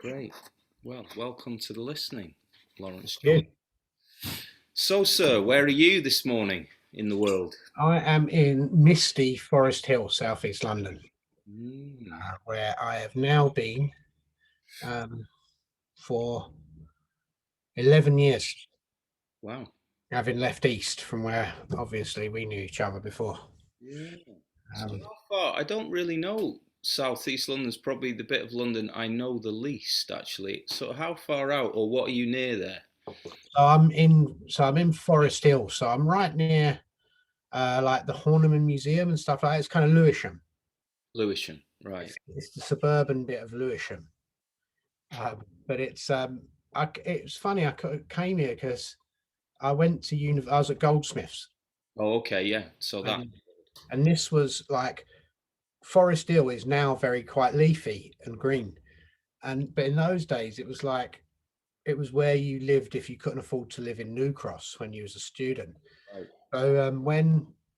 Great. Well, welcome to the listening, Laurence Johns. Good. So, sir, where are you this morning in the world? I am in misty Forest Hill, southeast London, Mm, where I have now been for 11 years, wow. having left east from where obviously we knew each other before. Yeah. So Um, how far? I don't really know. Southeast London's probably the bit of London I know the least, actually. So how far out, or what are you near there? so I'm in Forest Hill, so I'm right near like the Horniman Museum and stuff like that. It's kind of Lewisham. Lewisham, right? It's the suburban bit of Lewisham. But it's funny. Came here because I went to I was at Goldsmiths. Oh, okay, yeah. So that, And this was like Forest Hill is now very quite leafy and green. But in those days it was like it was where you lived if you couldn't afford to live in New Cross when you was a student. right. So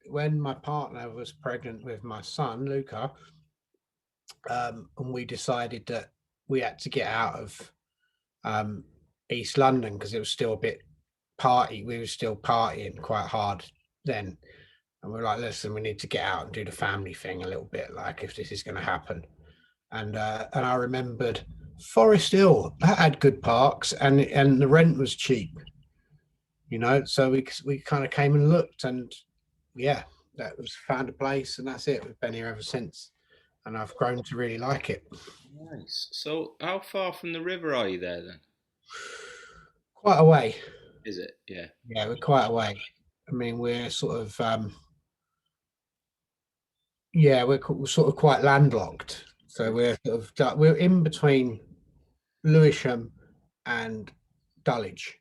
when my partner was pregnant with my son, Luca, and we decided that we had to get out of um East London because it was still a bit we were still partying quite hard then. And we're like, listen, we need to get out and do the family thing a little bit, like if this is going to happen. And I remembered Forest Hill that had good parks and the rent was cheap, So we kind of came and looked, and yeah, that was found a place, and that's it. We've been here ever since, and I've grown to really like it. Nice. So how far from the river are you there then? Quite a way, Is it? Yeah. yeah, we're quite a way. I mean, we're sort of yeah, we're sort of quite landlocked, so we're in between Lewisham and Dulwich.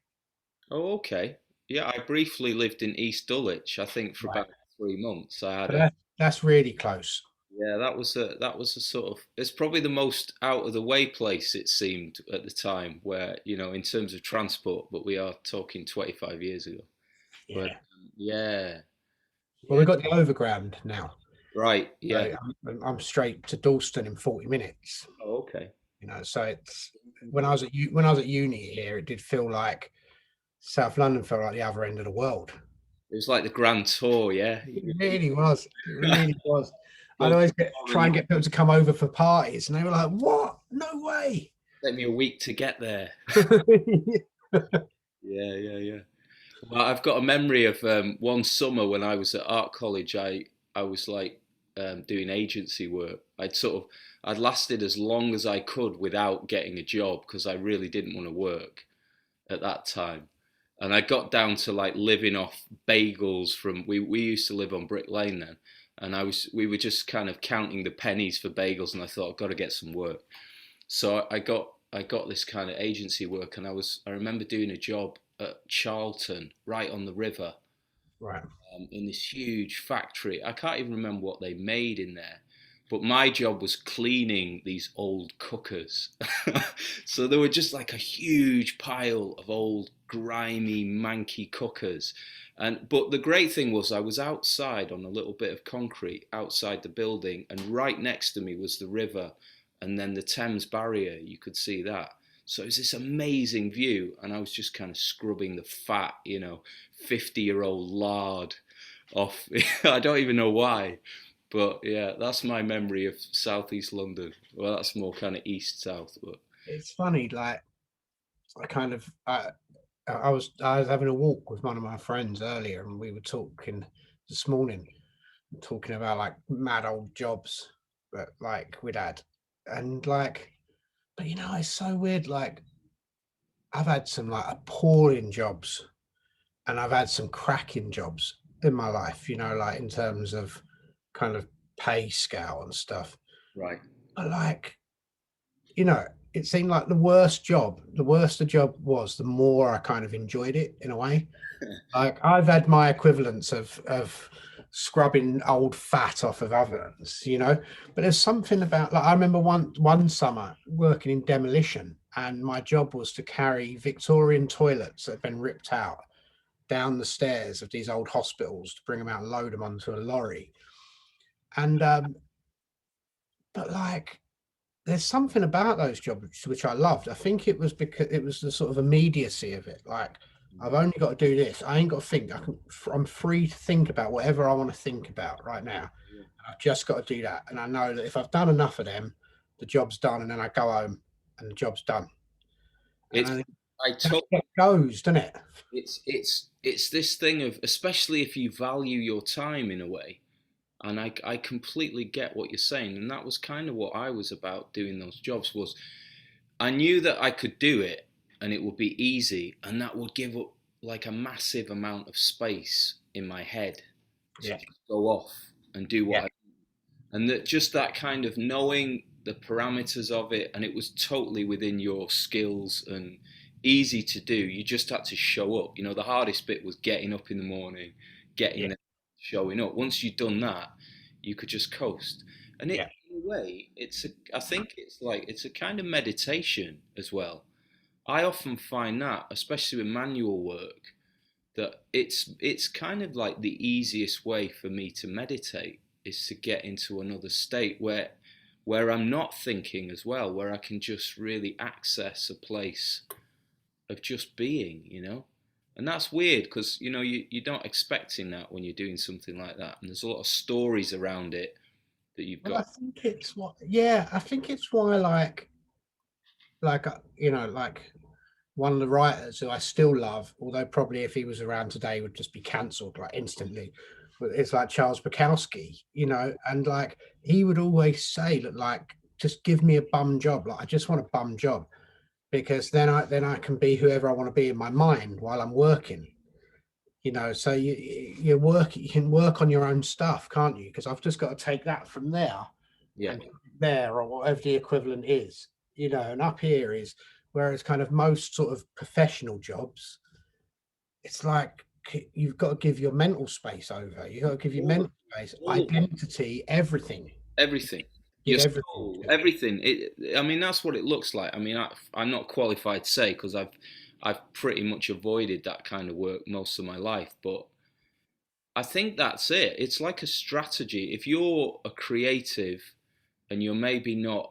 Oh, okay. Yeah, I briefly lived in East Dulwich, I think for Right. about 3 months. I had But a that's really close. Yeah, that was a sort of it's probably the most out of the way place it seemed at the time where, in terms of transport, but we are talking 25 years ago. But Yeah. yeah, Well, yeah, we've got the overground now. right, yeah. So I'm straight to Dalston in 40 minutes. Oh, okay. So it's when I was at uni here, it did feel like South London felt like the other end of the world. It was like the Grand Tour, yeah. It really was. It really was. I'd Go always and try and get people to come over for parties, and they were like, "What? No way!" take me a week to get there. Yeah, yeah, yeah. Well, I've got a memory of one summer when I was at art college. I was like doing agency work. I'd lasted as long as I could without getting a job because I really didn't want to work at that time. And I got down to like living off bagels from we used to live on Brick Lane then, and we were just kind of counting the pennies for bagels, and I thought I've got to get some work. So I got this kind of agency work, and I remember doing a job at Charlton, right on the river, Right. in this huge factory. I can't even remember what they made in there, but my job was cleaning these old cookers. So there were just like a huge pile of old, grimy, manky cookers. But the great thing was I was outside on a little bit of concrete outside the building, and right next to me was the river, and then the Thames barrier. You could see that. So it was this amazing view, and I was just kind of scrubbing the fat, 50-year-old lard off. I don't even know why, but yeah, that's my memory of southeast London. Well, that's more kind of east south, but It's funny, like I kind of I was having a walk with one of my friends earlier, and we were talking this morning, talking about like mad old jobs that like we'd had, and like, but it's so weird. Like I've had some like appalling jobs, and I've had some cracking jobs in my life. Like in terms of kind of pay scale and stuff. right. But like, it seemed like the worse the job was, the more I kind of enjoyed it in a way. Like I've had my equivalents of scrubbing old fat off of ovens. But there's something about, like, I remember one summer working in demolition, and my job was to carry Victorian toilets that had been ripped out down the stairs of these old hospitals to bring them out and load them onto a lorry. And but like there's something about those jobs which I loved. I think it was because it was the sort of immediacy of it. Like, I've only got to do this. I ain't got to think. I'm free to think about whatever I want to think about right now. I've just got to do that. And I know that if I've done enough of them, the job's done. And then I go home and the job's done. And It's I think I that's totally what goes, doesn't it? it's this thing of, especially if you value your time in a way, and I completely get what you're saying, and that was kind of what I was about doing those jobs. Was I knew that I could do it and it would be easy, and that would give up like a massive amount of space in my head to Yeah. just go off and do Yeah. what I, and that just that kind of knowing the parameters of it, and it was totally within your skills and easy to do. You just had to show up. The hardest bit was getting up in the morning, getting Yeah. there, showing up. Once you'd done that, you could just coast. And it, Yeah. in a way, I think it's like it's a kind of meditation as well. I often find that, especially with manual work, that it's kind of like the easiest way for me to meditate is to get into another state where I'm not thinking as well, where I can just really access a place of just being. And that's weird because you're not expecting that when you're doing something like that, and there's a lot of stories around it that you've Well, I got. think it's what, yeah, I think it's why, like one of the writers who I still love, although probably if he was around today would just be cancelled like instantly. But it's like Charles Bukowski, and like he would always say that, like, just give me a bum job. Like, I just want a bum job because then I can be whoever I want to be in my mind while I'm working. So you can work on your own stuff, can't you? Because I've just got to take that from there Yeah. and there, or whatever the equivalent is, and up here is, whereas kind of most sort of professional jobs, it's like you've got to give your mental space over. You've got to give your all, mental space, all identity, everything. Everything, Give your everything soul, to it. everything. I mean, that's what it looks like. I mean, I'm not qualified to say because I've pretty much avoided that kind of work most of my life, but I think that's it. It's like a strategy. If you're a creative and you're maybe not,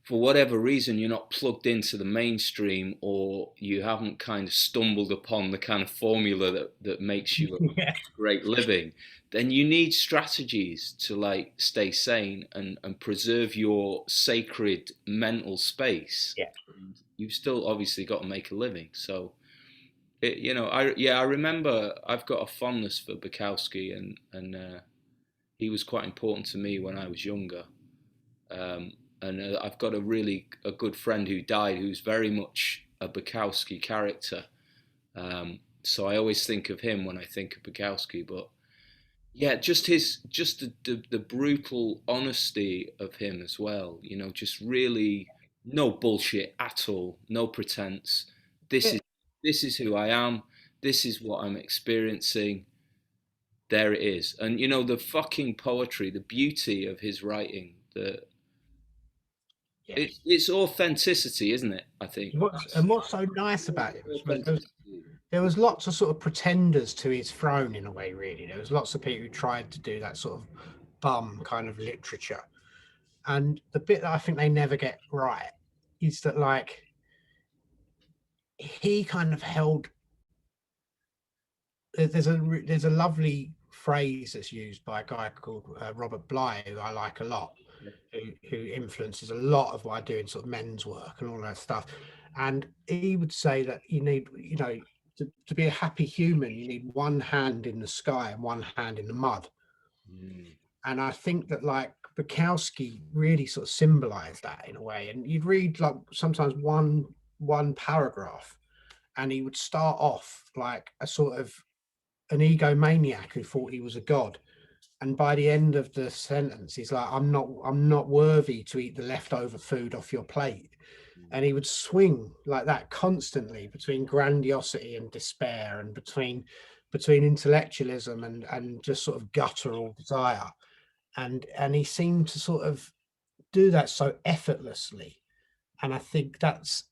for whatever reason, you're not plugged into the mainstream, or you haven't kind of stumbled upon the kind of formula that makes you a Yeah, great living, then you need strategies to like stay sane and preserve your sacred mental space. yeah, And you've still obviously got to make a living. So I remember I've got a fondness for Bukowski, and he was quite important to me when I was younger. And I've got a good friend who died, who's very much a Bukowski character. So I always think of him when I think of Bukowski. But yeah, just the brutal honesty of him as well. Just really no bullshit at all, no pretense. This yeah, is this is who I am. This is what I'm experiencing. There it is. And the fucking poetry, the beauty of his writing, yeah. it's authenticity, isn't it? I think What's so nice about it was authenticity. there was lots of sort of pretenders to his throne in a way. Really, there was lots of people who tried to do that sort of bum kind of literature. And the bit that I think they never get right is that, like, he kind of held. There's a lovely phrase that's used by a guy called Robert Bly, who I like a lot, who influences a lot of what I do in sort of men's work and all that stuff. And he would say that you need, to be a happy human, you need one hand in the sky and one hand in the mud. Mm. And I think that, like, Bukowski really sort of symbolized that in a way. And you'd read like sometimes one paragraph, and he would start off like a sort of an egomaniac who thought he was a god. And by the end of the sentence, he's like, I'm not worthy to eat the leftover food off your plate. And he would swing like that constantly between grandiosity and despair, and between intellectualism and just sort of guttural desire. And he seemed to sort of do that so effortlessly. And I think that's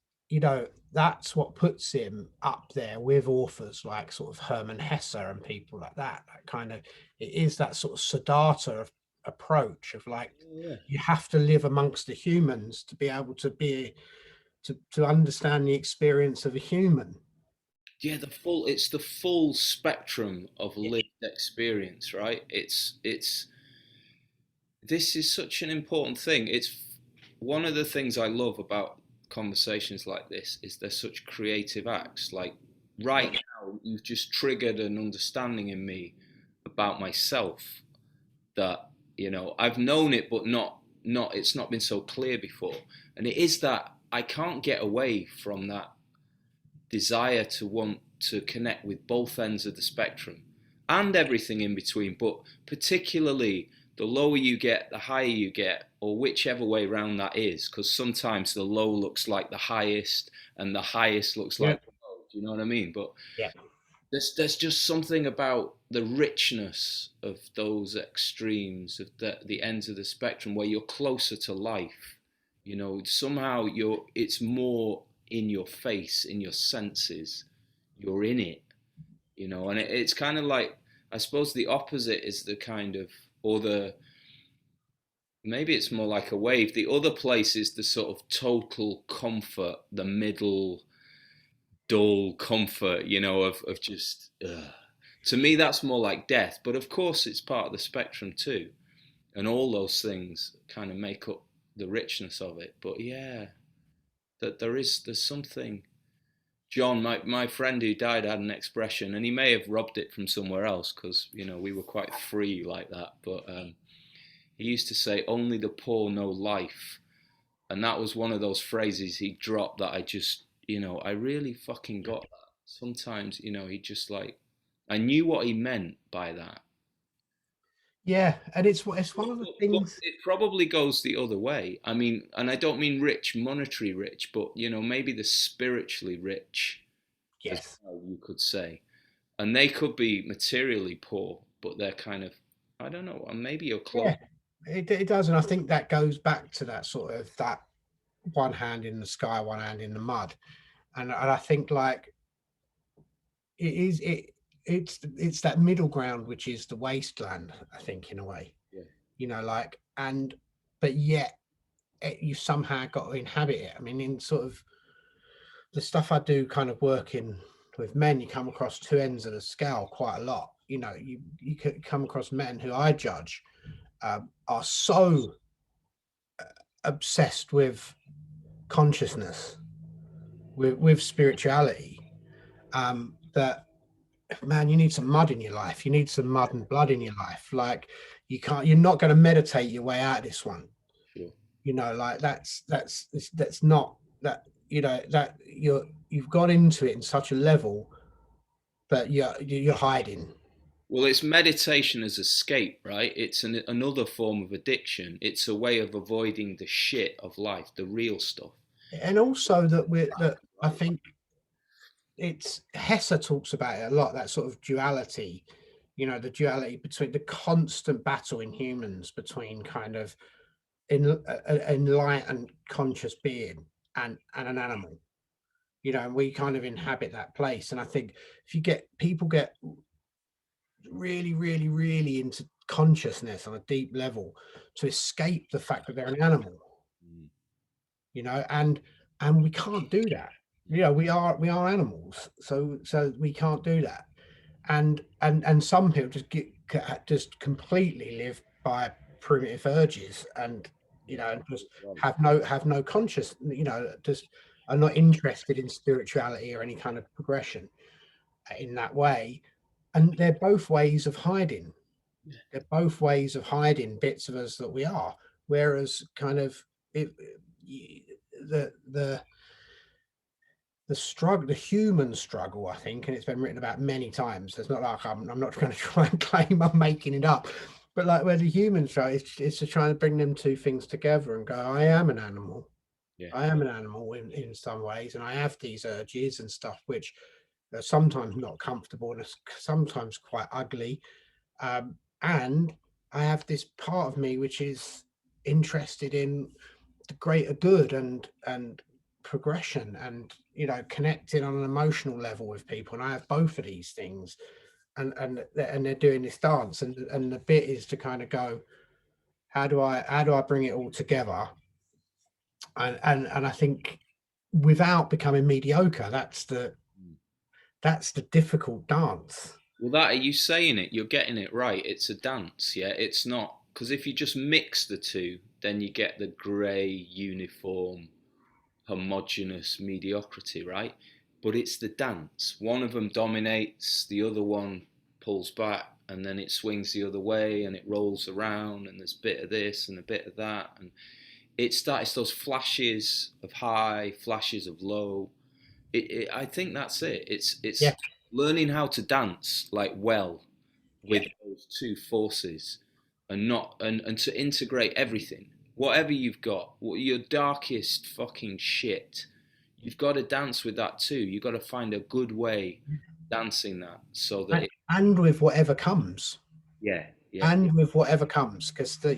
what puts him up there with authors like sort of Herman Hesse and people like that. That kind of, it is that sort of Siddhartha approach of like, Yeah. you have to live amongst the humans to be able to be to understand the experience of a human. Yeah, it's the full spectrum of Yeah, lived experience, right? It's this is such an important thing. It's one of the things I love about conversations like this is they're such creative acts. Like right yeah, now, you've just triggered an understanding in me about myself that I've known it, but not it's not been so clear before. And it is that I can't get away from that desire to want to connect with both ends of the spectrum and everything in between, but particularly the lower you get, the higher you get, or whichever way around that is, because sometimes the low looks like the highest and the highest looks yeah, like the low. Do you know what I mean? But yeah, there's just something about the richness of those extremes, of the ends of the spectrum, where you're closer to life. Somehow it's more in your face, in your senses. You're in it, and it's kind of like, I suppose the opposite is the kind of, or the maybe it's more like a wave. The other place is the sort of total comfort, the middle dull comfort, of just. To me, that's more like death. But of course, it's part of the spectrum too, and all those things kind of make up the richness of it. But yeah, that there's something. John, my friend who died, had an expression, and he may have robbed it from somewhere else because we were quite free like that. But he used to say, "Only the poor know life," and that was one of those phrases he dropped that I just, I really fucking got that. Sometimes, he just like, I knew what he meant by that. yeah. And it's one of the But things. it probably goes the other way. I mean, and I don't mean rich, monetary rich, but maybe the spiritually rich as Yes, well, you could say. And they could be materially poor, but they're kind of, I don't know, maybe you're close. yeah, it does. And I think that goes back to that sort of that one hand in the sky, one hand in the mud. And I think like it is it's that middle ground which is the wasteland, I think, in a way. Yeah, Like, and but yet you somehow got to inhabit it. I mean, in sort of the stuff I do kind of working with men, you come across two ends of the scale quite a lot. You could come across men who I judge are so obsessed with consciousness, with spirituality, that, man, you need some mud in your life. You need some mud and blood in your life. Like, you're not going to meditate your way out of this one. sure. Like that's not that, that you've got into it in such a level that you're hiding. Well, it's meditation as escape, right? It's another form of addiction. It's a way of avoiding the shit of life, the real stuff. And also that I think it's Hesse talks about it a lot, that sort of duality, the duality between the constant battle in humans between kind of enlightened conscious being and an animal, and we kind of inhabit that place. And I think if you get people get really, really, really into consciousness on a deep level to escape the fact that they're an animal, Mm. and we can't do that. We are animals, so we can't do that. And some people just completely live by primitive urges, and and just have no conscious, just are not interested in spirituality or any kind of progression in that way. And they're both ways of hiding. They're both ways of hiding bits of us that we are. Whereas kind of it, the the the struggle, the human struggle, I think, and it's been written about many times. It's not like I'm not going to try and claim I'm making it up, but like where the human struggle is to try and bring them two things together and go, I am an animal. Yeah. I am an animal in some ways, and I have these urges and stuff which are sometimes not comfortable and are sometimes quite ugly. And I have this part of me which is interested in the greater good and progression, and connecting on an emotional level with people. And I have both of these things, and they're doing this dance, and the bit is to kind of go, How do I bring it all together? And I think without becoming mediocre, that's the difficult dance. Well, that are you saying it? You're getting it right. It's a dance, yeah. It's not because if you just mix the two, then you get the grey, uniform, homogenous mediocrity, right? But it's the dance. One of them dominates, the other one pulls back, and then it swings the other way, and it rolls around, and there's a bit of this and a bit of that, and it's those flashes of high, flashes of low. I think that's it. It's Yeah, learning how to dance like well yeah, with those two forces, and not and to integrate everything, whatever you've got, your darkest fucking shit, you've got to dance with that too. You've got to find a good way dancing that so that and with whatever comes, yeah, yeah, and with whatever comes, because the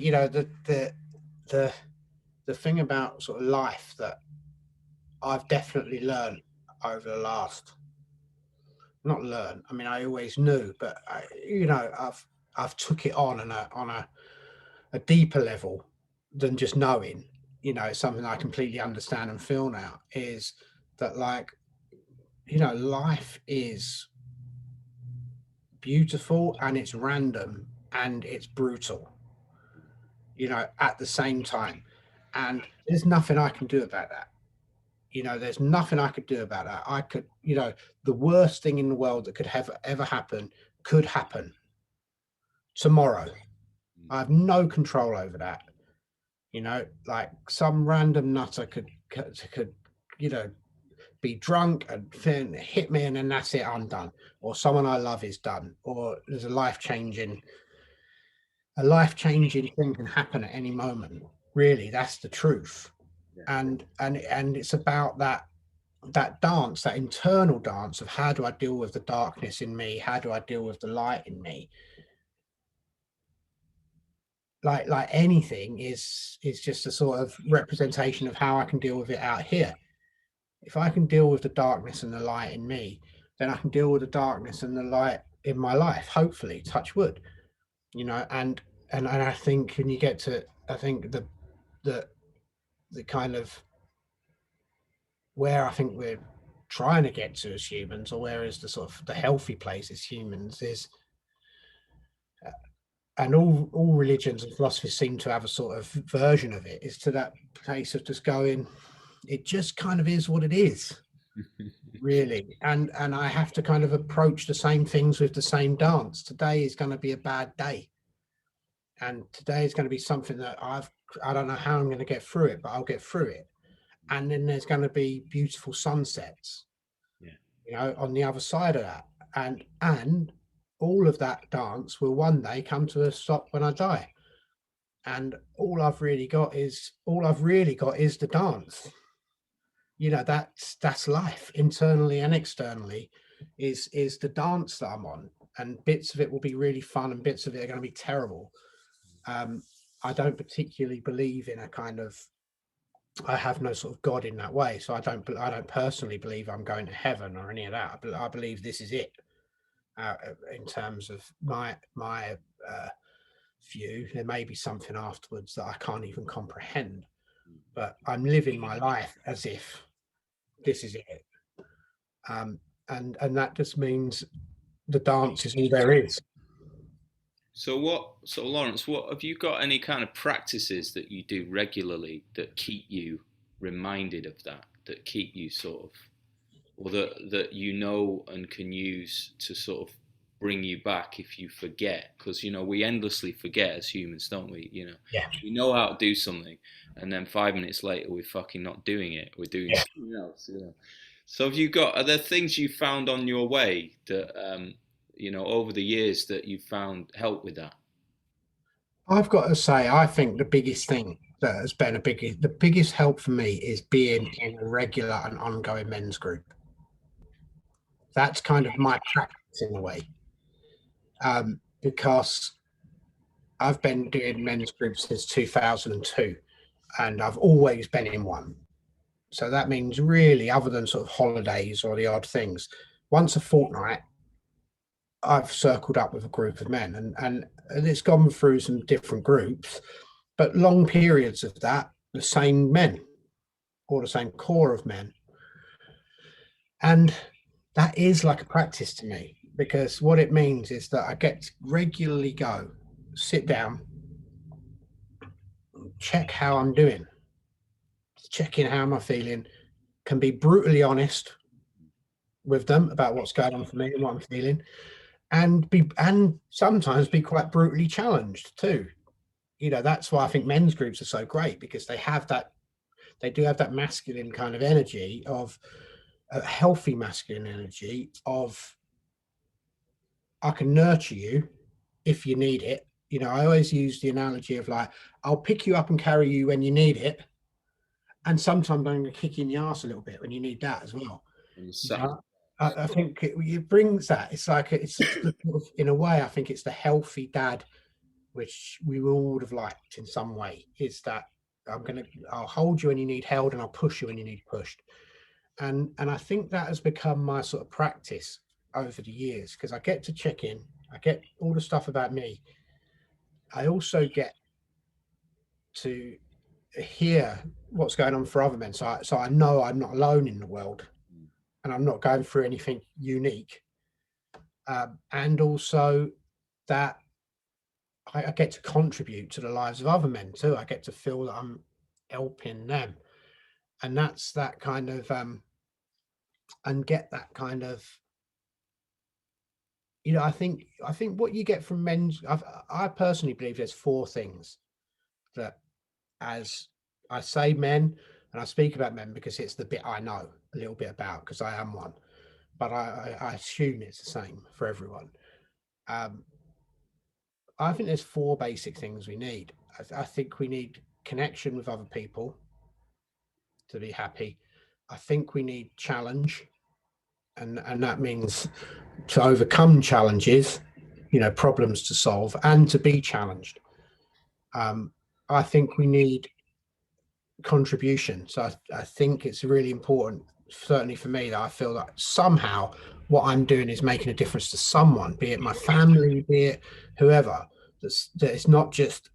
the thing about sort of life that I've definitely learned over the last, not learn. I mean, I always knew, but I've took it on a deeper level than just knowing. Something I completely understand and feel now is that, like, life is beautiful and it's random and it's brutal. At the same time, and there's nothing I can do about that. There's nothing I could do about that. I could, the worst thing in the world that could have ever happen could happen tomorrow. I have no control over that. Like some random nutter could, be drunk and then hit me, and then that's it. I'm done. Or someone I love is done. Or there's a life changing thing can happen at any moment. Really, that's the truth. yeah, And it's about that dance, that internal dance of how do I deal with the darkness in me? How do I deal with the light in me? Like anything is just a sort of representation of how I can deal with it out here. If I can deal with the darkness and the light in me, then I can deal with the darkness and the light in my life, hopefully, touch wood. And I think when you get to, I think the the kind of where I think we're trying to get to as humans, or where is the sort of the healthy place as humans, is, and all religions and philosophies seem to have a sort of version of it, is to that place of just going, it just kind of is what it is, really. And I have to kind of approach the same things with the same dance. Today is going to be a bad day, and today is going to be something that I don't know how I'm going to get through it, but I'll get through it. And then there's going to be beautiful sunsets, yeah. on the other side of that. And all of that dance will one day come to a stop when I die. And all I've really got is the dance. That's life, internally and externally, is the dance that I'm on. And bits of it will be really fun and bits of it are going to be terrible. I don't particularly believe in a kind of, I have no sort of God in that way. So I don't personally believe I'm going to heaven or any of that. I believe this is it. In terms of my view, there may be something afterwards that I can't even comprehend, but I'm living my life as if this is it. And that just means the dance is all there is. So Lawrence, what have you got any kind of practices that you do regularly that keep you reminded of that, that keep you sort of, or that you know and can use to sort of bring you back if you forget? Because we endlessly forget as humans, don't we? Yeah, We know how to do something, and then 5 minutes later we're fucking not doing it. We're doing yeah. something else. So are there things you found on your way that over the years that you found help with that? I've got to say, I think the biggest thing that has been the biggest help for me is being in a regular and ongoing men's group. That's kind of my practice in a way, because I've been doing men's groups since 2002, and I've always been in one. So that means, really, other than sort of holidays or the odd things, once a fortnight, I've circled up with a group of men, and it's gone through some different groups. but long periods of that, the same men or the same core of men. And that is like a practice to me, because what it means is that I get to regularly go, sit down, check how I'm doing, check in how am I feeling, can be brutally honest with them about what's going on for me and what I'm feeling, and sometimes be quite brutally challenged too. You know, that's why I think men's groups are so great, because they do have that masculine kind of energy, of a healthy masculine energy of, I can nurture you if you need it. You know, I always use the analogy of like, I'll pick you up and carry you when you need it, and sometimes I'm going to kick you in the ass a little bit when you need that as well. You know, I think it brings that. It's like it's the, in a way, I think it's the healthy dad, which we all would have liked in some way. Is that I'll hold you when you need held, and I'll push you when you need pushed. And I think that has become my sort of practice over the years, because I get to check in, I get all the stuff about me. I also get to hear what's going on for other men, so I know I'm not alone in the world, and I'm not going through anything unique. And also that I get to contribute to the lives of other men too. I get to feel that I'm helping them, and that's that kind of and get that kind of, you know, I think what you get from men's, I personally believe there's four things that, as I say men, and I speak about men because it's the bit I know a little bit about, because I am one, but I assume it's the same for everyone. I think there's four basic things we need. I think we need connection with other people to be happy. I think we need challenge, and that means to overcome challenges, you know, problems to solve and to be challenged. I think we need contribution. So I think it's really important, certainly for me, that I feel that somehow what I'm doing is making a difference to someone, be it my family, be it whoever. That it's not just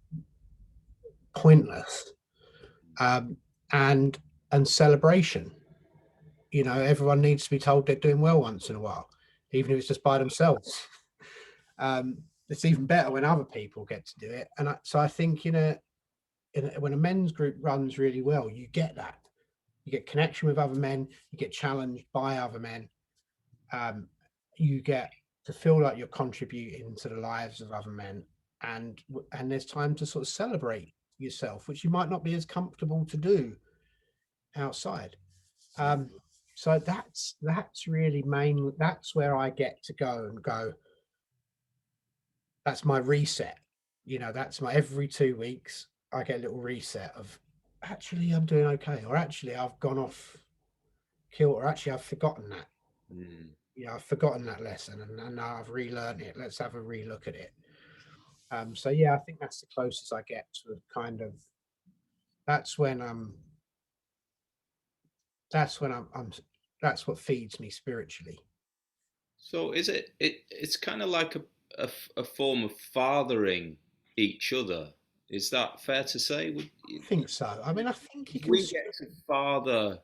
pointless. And celebration. You know, everyone needs to be told they're doing well once in a while, even if it's just by themselves. It's even better when other people get to do it. And so I think, when a men's group runs really well, you get that. You get connection with other men, you get challenged by other men, you get to feel like you're contributing to the lives of other men, and there's time to sort of celebrate yourself, which you might not be as comfortable to do outside. So that's really main. That's where I get to go. That's my reset. You know, that's my every 2 weeks. I get a little reset of, actually I'm doing okay, or actually I've gone off kilt, or actually I've forgotten that. You know, I've forgotten that lesson, and now I've relearned it. Let's have a relook at it. So yeah, I think that's the closest I get to kind of. That's when I'm. That's when I'm. That's what feeds me spiritually. So is it's kind of like a form of fathering each other. Is that fair to say? I think so. I mean, I think you can. We get to father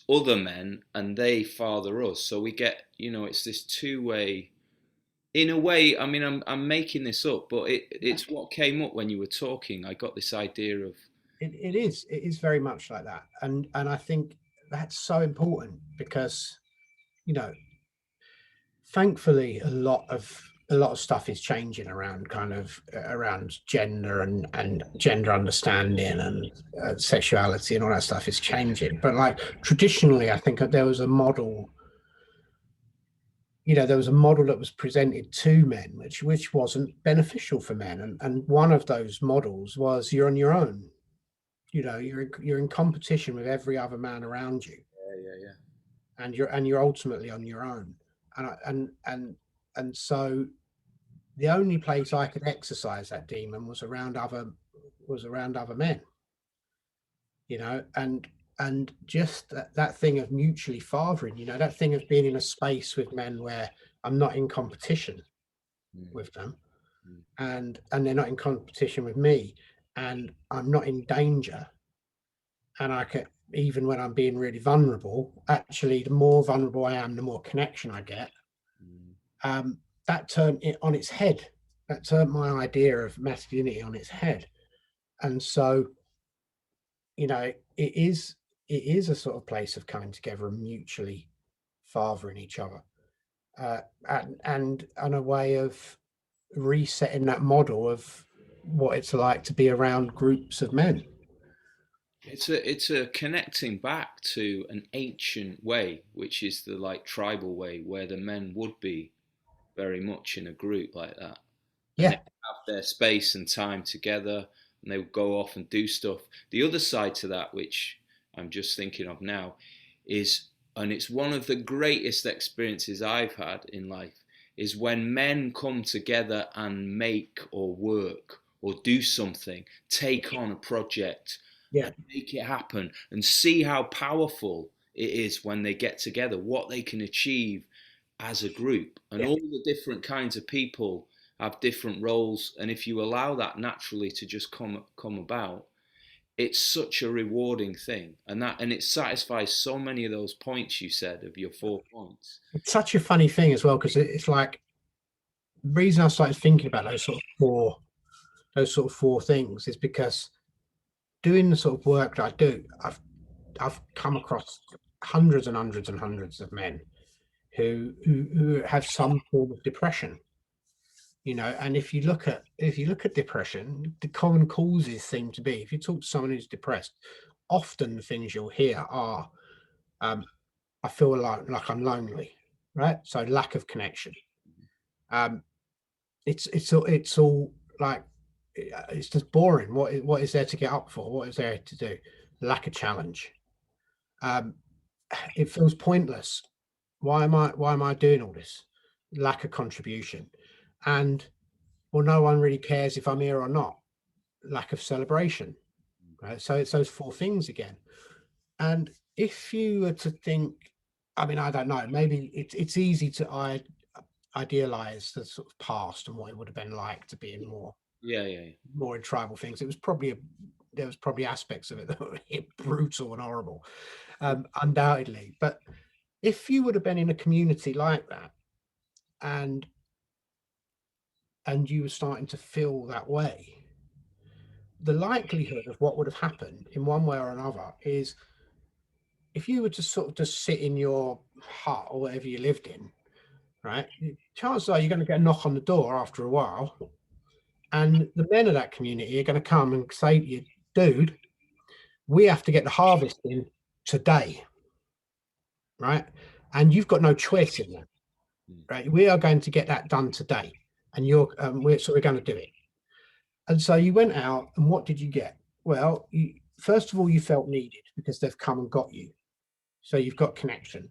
other men and they father us. So we get, it's this two-way. In a way, I mean, I'm making this up, but it's what came up when you were talking. I got this idea of. It is very much like that, and I think that's so important, because, you know, thankfully a lot of stuff is changing around kind of around gender and gender understanding and sexuality and all that stuff is changing. But like traditionally, I think there was a model. You know, there was a model that was presented to men, which wasn't beneficial for men, and one of those models was you're on your own. You know, you're in competition with every other man around you, Yeah. and you're ultimately on your own. And so the only place I could exercise that demon was around other men. You know, and just that thing of mutually fathering. You know, that thing of being in a space with men where I'm not in competition with them, and they're not in competition with me, and I'm not in danger, and I can, even when I'm being really vulnerable, actually, the more vulnerable I am, the more connection I get. Mm. That turned it on its head. That turned my idea of masculinity on its head. And so, it is a sort of place of coming together and mutually fathering each other, and a way of resetting that model of what it's like to be around groups of men. It's a connecting back to an ancient way, which is the like tribal way, where the men would be very much in a group like that, and they Yeah, have their space and time together, and they would go off and do stuff. The other side to that, which I'm just thinking of now, is, and it's one of the greatest experiences I've had in life, is when men come together and make or work or do something, take on a project yeah, and make it happen, and see how powerful it is when they get together, what they can achieve as a group, and yeah. all the different kinds of people have different roles, and if you allow that naturally to just come about, it's such a rewarding thing, and it satisfies so many of those points you said of your 4 points. It's such a funny thing as well, because it's like, the reason I started thinking about those sort of four things is because doing the sort of work that I do, I've come across hundreds and hundreds and hundreds of men who have some form of depression. And if you look at depression, the common causes seem to be, if you talk to someone who's depressed, often the things you'll hear are, um, I feel like I'm lonely, right? So lack of connection. Um, it's all like, it's just boring. What is there to get up for? What is there to do? Lack of challenge. Um, it feels pointless. Why am I doing all this? Lack of contribution. And, well, no one really cares if I'm here or not. Lack of celebration. Right? So it's those four things again. And if you were to think, I mean, I don't know, maybe it's easy to idealize the sort of past and what it would have been like to be in Yeah, yeah, yeah. more in tribal things. There was probably aspects of it that were brutal and horrible, undoubtedly. But if you would have been in a community like that, and you were starting to feel that way, the likelihood of what would have happened in one way or another is, if you were to sort of just sit in your hut or whatever you lived in, right? Chances are you're going to get a knock on the door after a while, and the men of that community are going to come and say to you, dude, we have to get the harvest in today, right? And you've got no choice in that, Mm. right? We are going to get that done today, and we're going to do it. And so you went out, and what did you get? Well, first of all, you felt needed because they've come and got you. So you've got connection,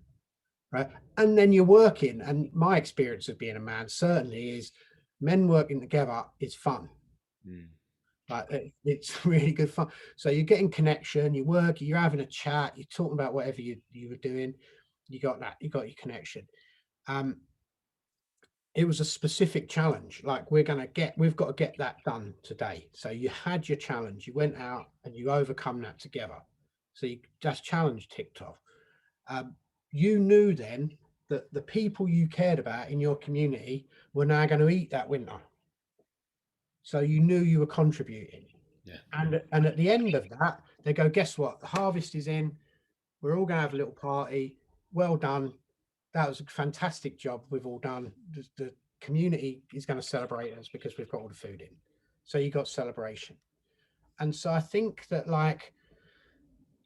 right? And then you're working. And my experience of being a man certainly is, men working together is fun. Mm. Like, it's really good fun. So you're getting connection, you work, you're having a chat, you're talking about whatever you were doing. You got your connection. Um, it was a specific challenge. Like, we've got to get that done today. So you had your challenge, you went out and you overcome that together. So that's challenge ticked off. Um, you knew then that the people you cared about in your community were now going to eat that winter. So you knew you were contributing. Yeah. And at the end of that, they go, guess what? The harvest is in. We're all going to have a little party. Well done. That was a fantastic job we've all done. The community is going to celebrate us because we've got all the food in. So you got celebration. And so I think that, like,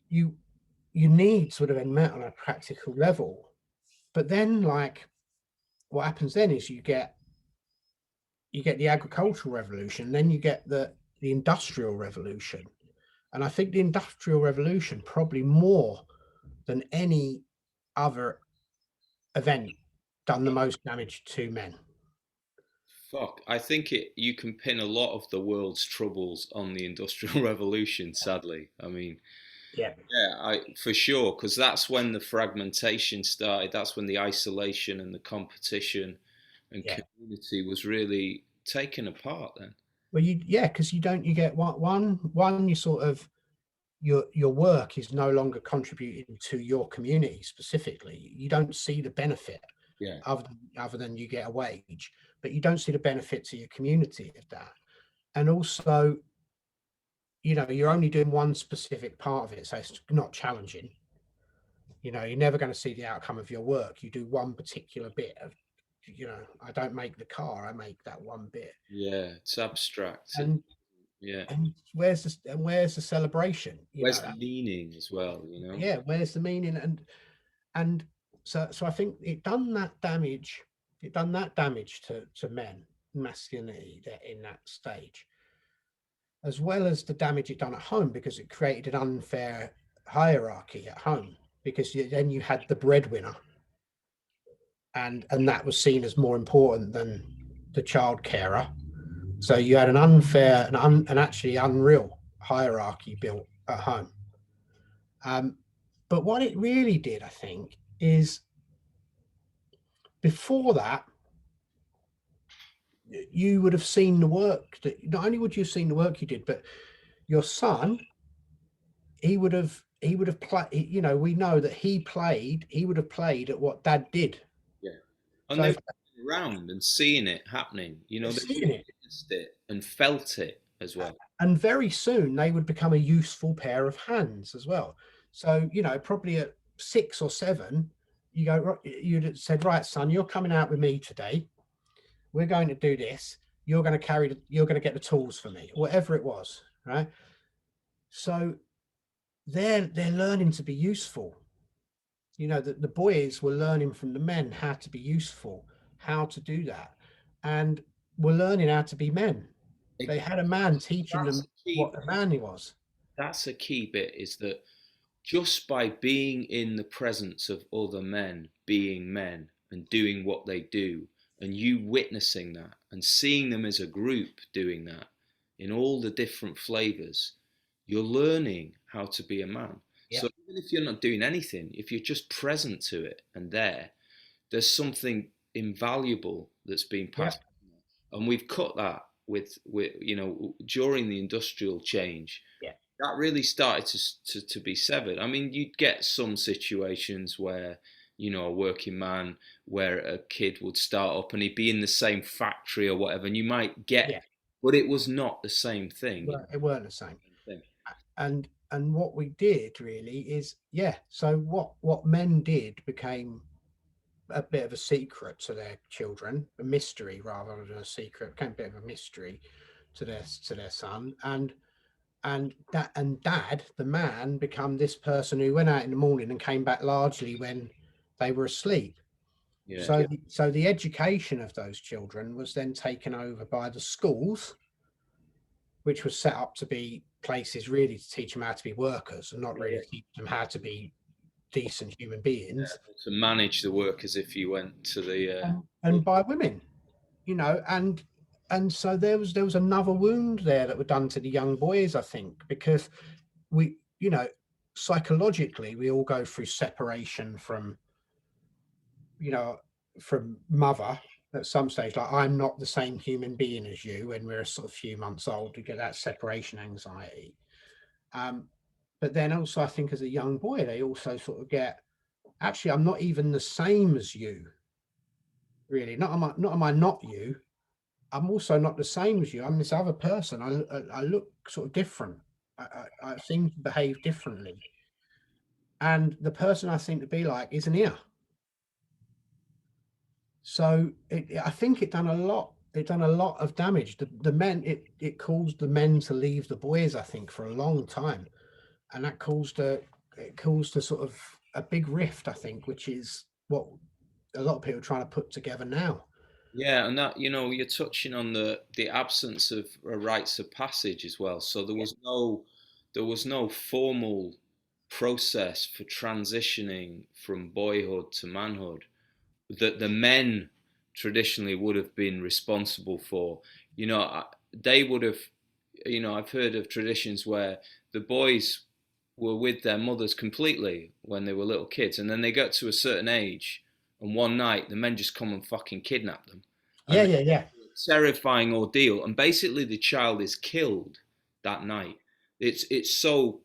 you needs would have been met on a practical level. But then, like, what happens then is you get the agricultural revolution, then you get the industrial revolution. And I think the industrial revolution, probably more than any other event, done the most damage to men. Fuck, I think you can pin a lot of the world's troubles on the Industrial Revolution, sadly. I mean, Yeah, yeah, for sure, because that's when the fragmentation started. That's when the isolation and the competition and yeah, community was really taken apart then. Well, yeah, because you get one, you sort of, your work is no longer contributing to your community specifically. You don't see the benefit Yeah. other than you get a wage, but you don't see the benefit to your community of that. And also, you're only doing one specific part of it, so it's not challenging. You're never going to see the outcome of your work. You do one particular bit of, I don't make the car, I make that one bit. Yeah, it's abstract. And Yeah. and where's the celebration? Where's the meaning as well, Yeah, where's the meaning? And so I think it done that damage to men, masculinity, in that stage, as well as the damage it done at home, because it created an unfair hierarchy at home, because then you had the breadwinner, and that was seen as more important than the child carer. So you had an unfair and actually unreal hierarchy built at home. But what it really did, I think, is before that, you would have seen the work that, not only would you have seen the work you did, but your son, he would have played. We know that he would have played at what dad did. Yeah. And So they if were around and seeing it happening, they seeing it, witnessed it and felt it as well. and very soon they would become a useful pair of hands as well. So probably at 6 or 7, you'd have said, right, son, you're coming out with me today. We're going to do this. You're going to get the tools for me, whatever it was, right? So they're learning to be useful. The boys were learning from the men how to be useful, how to do that, and were learning how to be men. They had a man teaching them what a man he was. That's a key bit, is that just by being in the presence of other men being men and doing what they do, and you witnessing that and seeing them as a group doing that in all the different flavors, you're learning how to be a man. Yeah, So even if you're not doing anything, if you're just present to it and there's something invaluable that's being yeah, passed. And we've cut that with during the industrial change, yeah, that really started to be severed. I mean, you'd get some situations where, a working man, where a kid would start up and he'd be in the same factory or whatever, and you might get, yeah. but it was not the same thing. Well, it weren't the same. Thing. And what we did really is, yeah. So what men did became a bit of a secret to their children, a mystery rather than a secret. Became a bit of a mystery to their son, and dad, the man, become this person who went out in the morning and came back largely when they were asleep. Yeah. So the education of those children was then taken over by the schools, which was set up to be places really to teach them how to be workers and not really teach them how to be decent human beings. To manage the work as if you went to the and by women, and so there was another wound there that were done to the young boys, I think, because we, psychologically we all go through separation from mother at some stage. Like, I'm not the same human being as you. When we're a sort of few months old, you get that separation anxiety. But then also, I think as a young boy, they also sort of get, actually, I'm not even the same as you. Really, not am I not you? I'm also not the same as you. I'm this other person. I look sort of different. I seem to behave differently. And the person I seem to be like isn't here. So I think it done a lot. It done a lot of damage. The men, it caused the men to leave the boys, I think, for a long time, and that caused a sort of a big rift, I think, which is what a lot of people are trying to put together now. Yeah, and that, you're touching on the absence of a rites of passage as well. So there was no formal process for transitioning from boyhood to manhood that the men traditionally would have been responsible for. They would have, I've heard of traditions where the boys were with their mothers completely when they were little kids, and then they got to a certain age, and one night the men just come and fucking kidnap them. Yeah, And yeah, yeah. terrifying ordeal, and basically the child is killed that night. It's so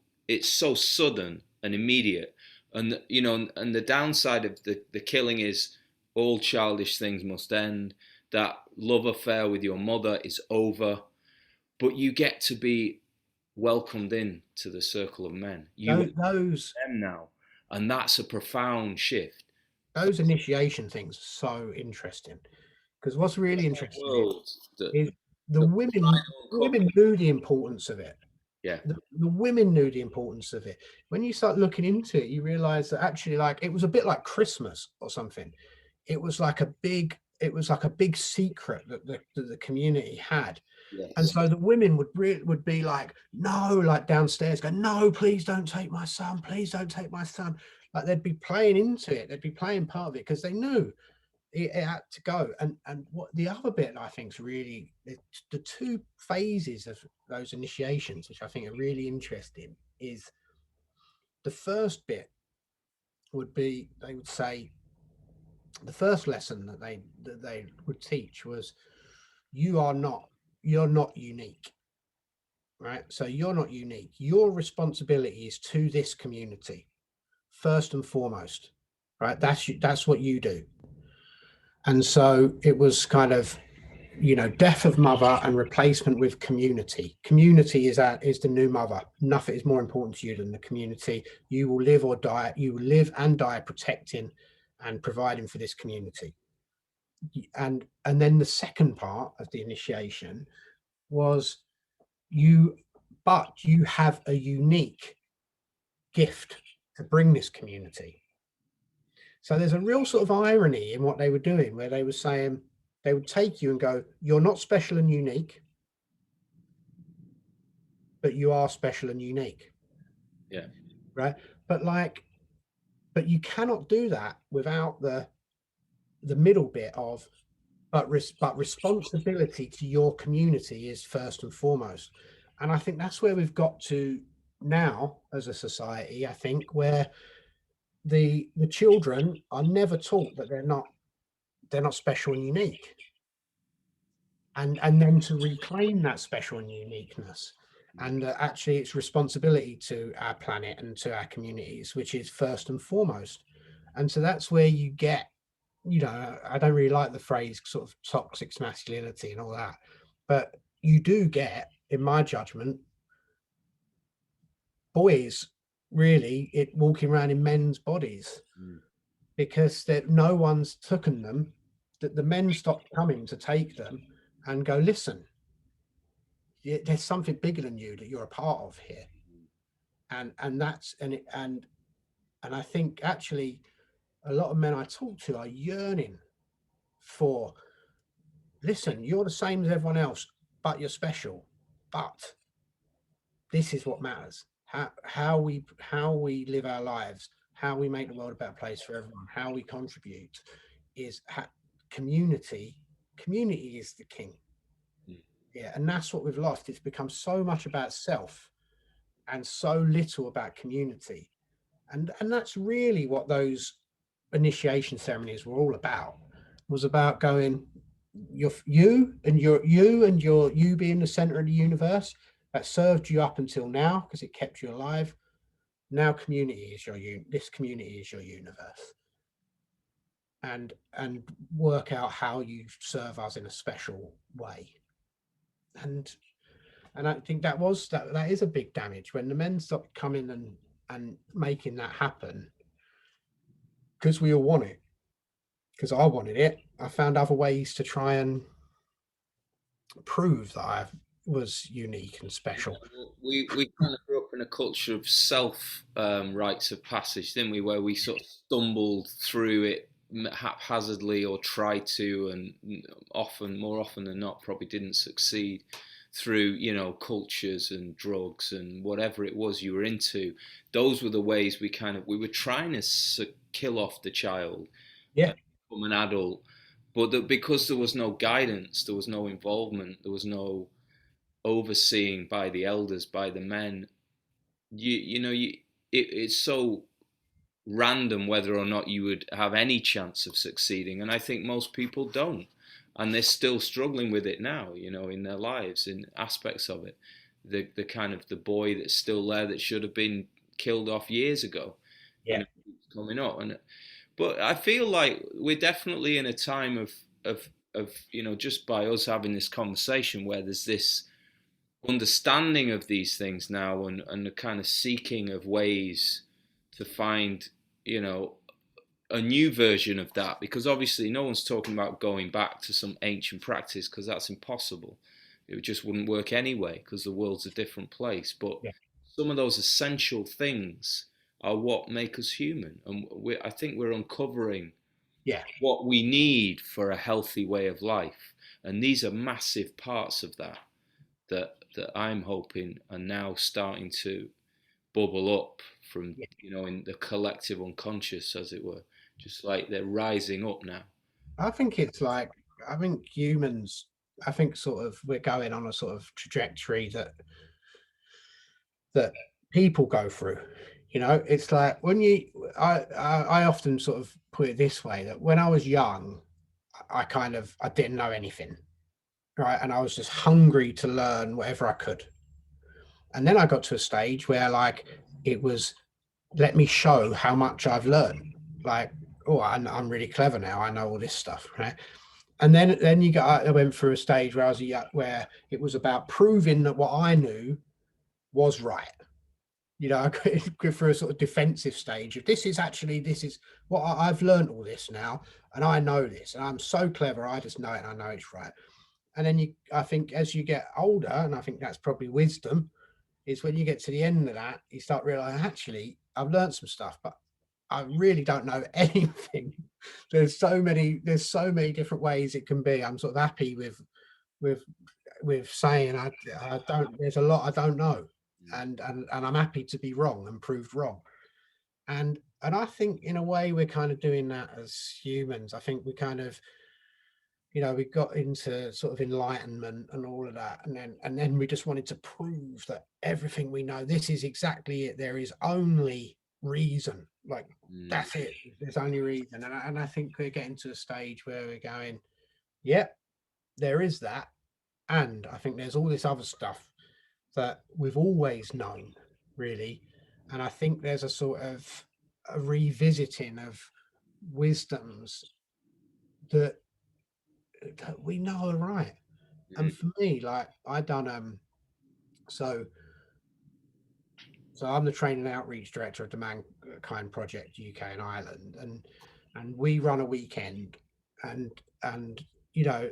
sudden and immediate, and and the downside of the killing is all childish things must end. That love affair with your mother is over, but you get to be welcomed in to the circle of men. You Those are them now, and that's a profound shift. those initiation things are so interesting, because what's really interesting World, is the the women final women cookie. knew the importance of it. Yeah, The women knew the importance of it. When you start looking into it, you realize that actually, like, it was a bit like Christmas or something. It was like a big secret that the community had. And yes, so the women would be like, no, like downstairs, go, no, please don't take my son, please don't take my son. Like, they'd be playing into it, they'd be playing part of it, because they knew it had to go. And what the other bit I think is really the two phases of those initiations, which I think are really interesting, is the first bit would be, they would say, the first lesson that they would teach was, you are not you're not unique, right? So you're not unique. Your responsibility is to this community first and foremost, right? That's what you do. And so it was kind of, death of mother and replacement with community. Community is the new mother. Nothing is more important to you than the community. You will live or die. You will live and die protecting and providing for this community. And then the second part of the initiation was, you but you have a unique gift to bring this community. So there's a real sort of irony in what they were doing, where they were saying, they would take you and go, you're not special and unique, but you are special and unique. yeah, Right. But you cannot do that without the middle bit of, but responsibility to your community is first and foremost. And I think that's where we've got to now as a society, I think, where the children are never taught that they're not special and unique, and then to reclaim that special and uniqueness, and actually it's responsibility to our planet and to our communities, which is first and foremost. And so that's where you get, I don't really like the phrase sort of toxic masculinity and all that, but you do get, in my judgment, boys really walking around in men's bodies, mm, because that no one's taken them, that the men stopped coming to take them and go, listen, there's something bigger than you that you're a part of here. And that's and I think actually a lot of men I talk to are yearning for, listen, you're the same as everyone else, but you're special. But this is what matters. How we live our lives, how we make the world a better place for everyone, how we contribute, is community. Community is the king. mm, Yeah, and that's what we've lost. It's become so much about self and so little about community. And that's really what those initiation ceremonies were all about. Was about going, you being the center of the universe, that served you up until now because it kept you alive. Now this community is your universe, and work out how you serve us in a special way. And and I think that is a big damage when the men stopped coming and making that happen, because we all want it, because I wanted it. I found other ways to try and prove that I was unique and yeah. special. Well, we kind of grew up in a culture of self rites of passage, didn't we? Where we sort of stumbled through it haphazardly or tried to, and more often than not, probably didn't succeed through cultures and drugs and whatever it was you were into. Those were the ways we were trying to kill off the child, Yeah, become an adult, but because there was no guidance, there was no involvement, there was no overseeing by the elders, by the men. It's so random whether or not you would have any chance of succeeding, and I think most people don't. and they're still struggling with it now, you know, in their lives, in aspects of it. The kind of the boy that's still there that should have been killed off years ago, you Yeah, know, keeps coming up. And but I feel like we're definitely in a time of you know, just by us having this conversation where there's this understanding of these things now, and the kind of seeking of ways to find, you know, a new version of that, because obviously no one's talking about going back to some ancient practice because that's impossible. It just wouldn't work anyway because the world's a different place. But yeah, some of those essential things are what make us human, and I think we're uncovering yeah, what we need for a healthy way of life, and these are massive parts of that that I'm hoping are now starting to bubble up from, yeah. you know, in the collective unconscious, as it were, just like they're rising up now. I think it's like, I think humans, I think sort of we're going on a sort of trajectory that people go through. You know, it's like when I often sort of put it this way, that when I was young, I didn't know anything, right? And I was just hungry to learn whatever I could. And then I got to a stage where like it was, let me show how much I've learned. Like, oh, I'm really clever now. I know all this stuff, right? And then I went through a stage where where it was about proving that what I knew was right. You know, I go through a sort of defensive stage of this is what I've learned all this now, and I know this, and I'm so clever. I just know it, and I know it's right. And then I think as you get older, and I think that's probably wisdom, is when you get to the end of that, you start realizing, actually, I've learned some stuff, but I really don't know anything. There's so many different ways it can be. I'm sort of happy with with saying I don't. There's a lot I don't know, Mm, and I'm happy to be wrong and proved wrong. And I think in a way we're kind of doing that as humans. I think we kind of, you know, we got into sort of enlightenment and all of that, and then we just wanted to prove that everything we know, this is exactly it. There is only reason. Like, mm, that's it. There's only reason. And I think we're getting to a stage where we're going, yeah, there is that. And I think there's all this other stuff that we've always known, really. And I think there's a sort of a revisiting of wisdoms that, that we know are right. And mm, for me, like I done so so I'm the training and outreach director of the ManKind Project UK and Ireland, and we run a weekend, and and you know,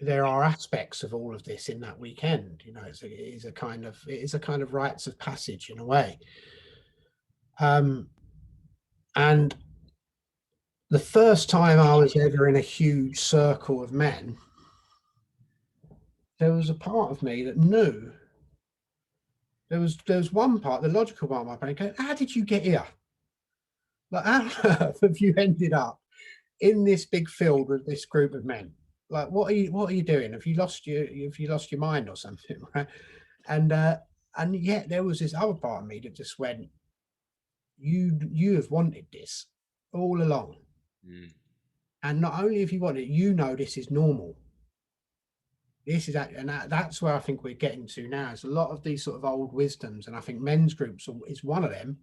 there are aspects of all of this in that weekend. You know, it is a kind of rites of passage in a way. Um, and the first time I was ever in a huge circle of men, there was a part of me that knew there was one part, the logical part of my brain going, how did you get here? Like, how on earth have you ended up in this big field with this group of men? Like, what are you doing? Have you lost your mind or something? Right? And and yet there was this other part of me that just went, you have wanted this all along. mm, And not only have you wanted it, you know this is normal. This is that, and that's where I think we're getting to now. It's a lot of these sort of old wisdoms, and I think men's groups is one of them.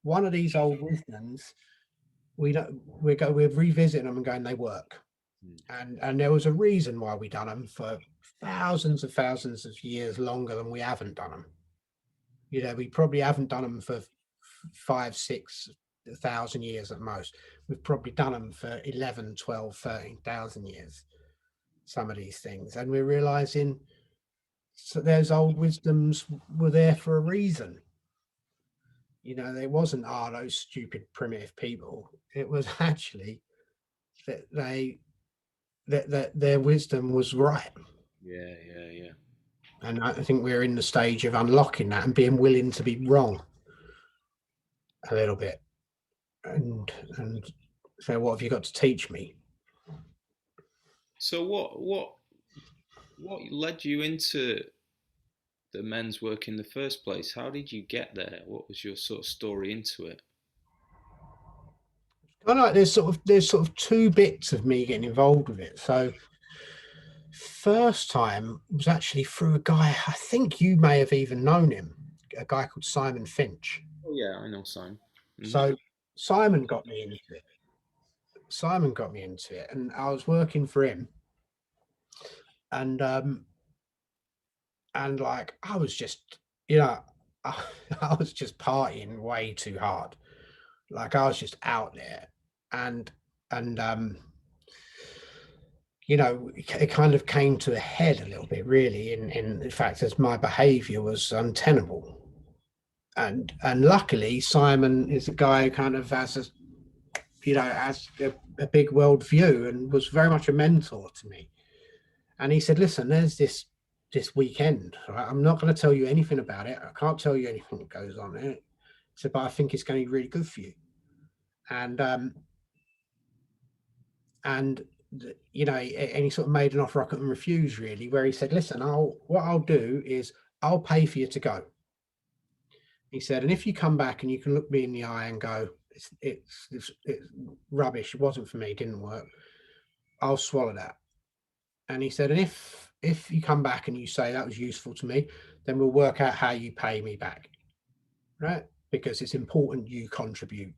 One of these old wisdoms, we don't we're revisiting them and going, they work. mm. And there was a reason why we done them for thousands of years longer than we haven't done them. You know, we probably haven't done them for 5, 6 thousand years at most. We've probably done them for 11, 12, 13,000 years, some of these things. And we're realizing, so those old wisdoms were there for a reason. You know, there wasn't, those stupid primitive people. It was actually that that their wisdom was right. Yeah, yeah, yeah. And I think we're in the stage of unlocking that and being willing to be wrong a little bit. And so, what have you got to teach me? So what led you into the men's work in the first place? How did you get there? What was your sort of story into it? I know there's sort of two bits of me getting involved with it. So first time was actually through a guy, I think you may have even known him, a guy called Simon Finch. Oh yeah, I know Simon. Hmm. So Simon got me into it. Simon got me into it, and I was working for him, and like I was just, you know, I, I was just partying way too hard. Like I was just out there, and and it kind of came to a head a little bit, really, in fact, as my behaviour was untenable. And luckily, Simon is a guy who kind of has a big world view and was very much a mentor to me. And he said, "Listen, there's this weekend. Right? I'm not going to tell you anything about it. I can't tell you anything that goes on in it. So, but I think it's going to be really good for you." And and and he sort of made an offer I couldn't refuse, really, where he said, "Listen, what I'll do is I'll pay for you to go." He said, "And if you come back and you can look me in the eye and go, it's rubbish, it wasn't for me, it didn't work, I'll swallow that." And he said, "And if you come back and you say that was useful to me, then we'll work out how you pay me back, right? Because it's important you contribute.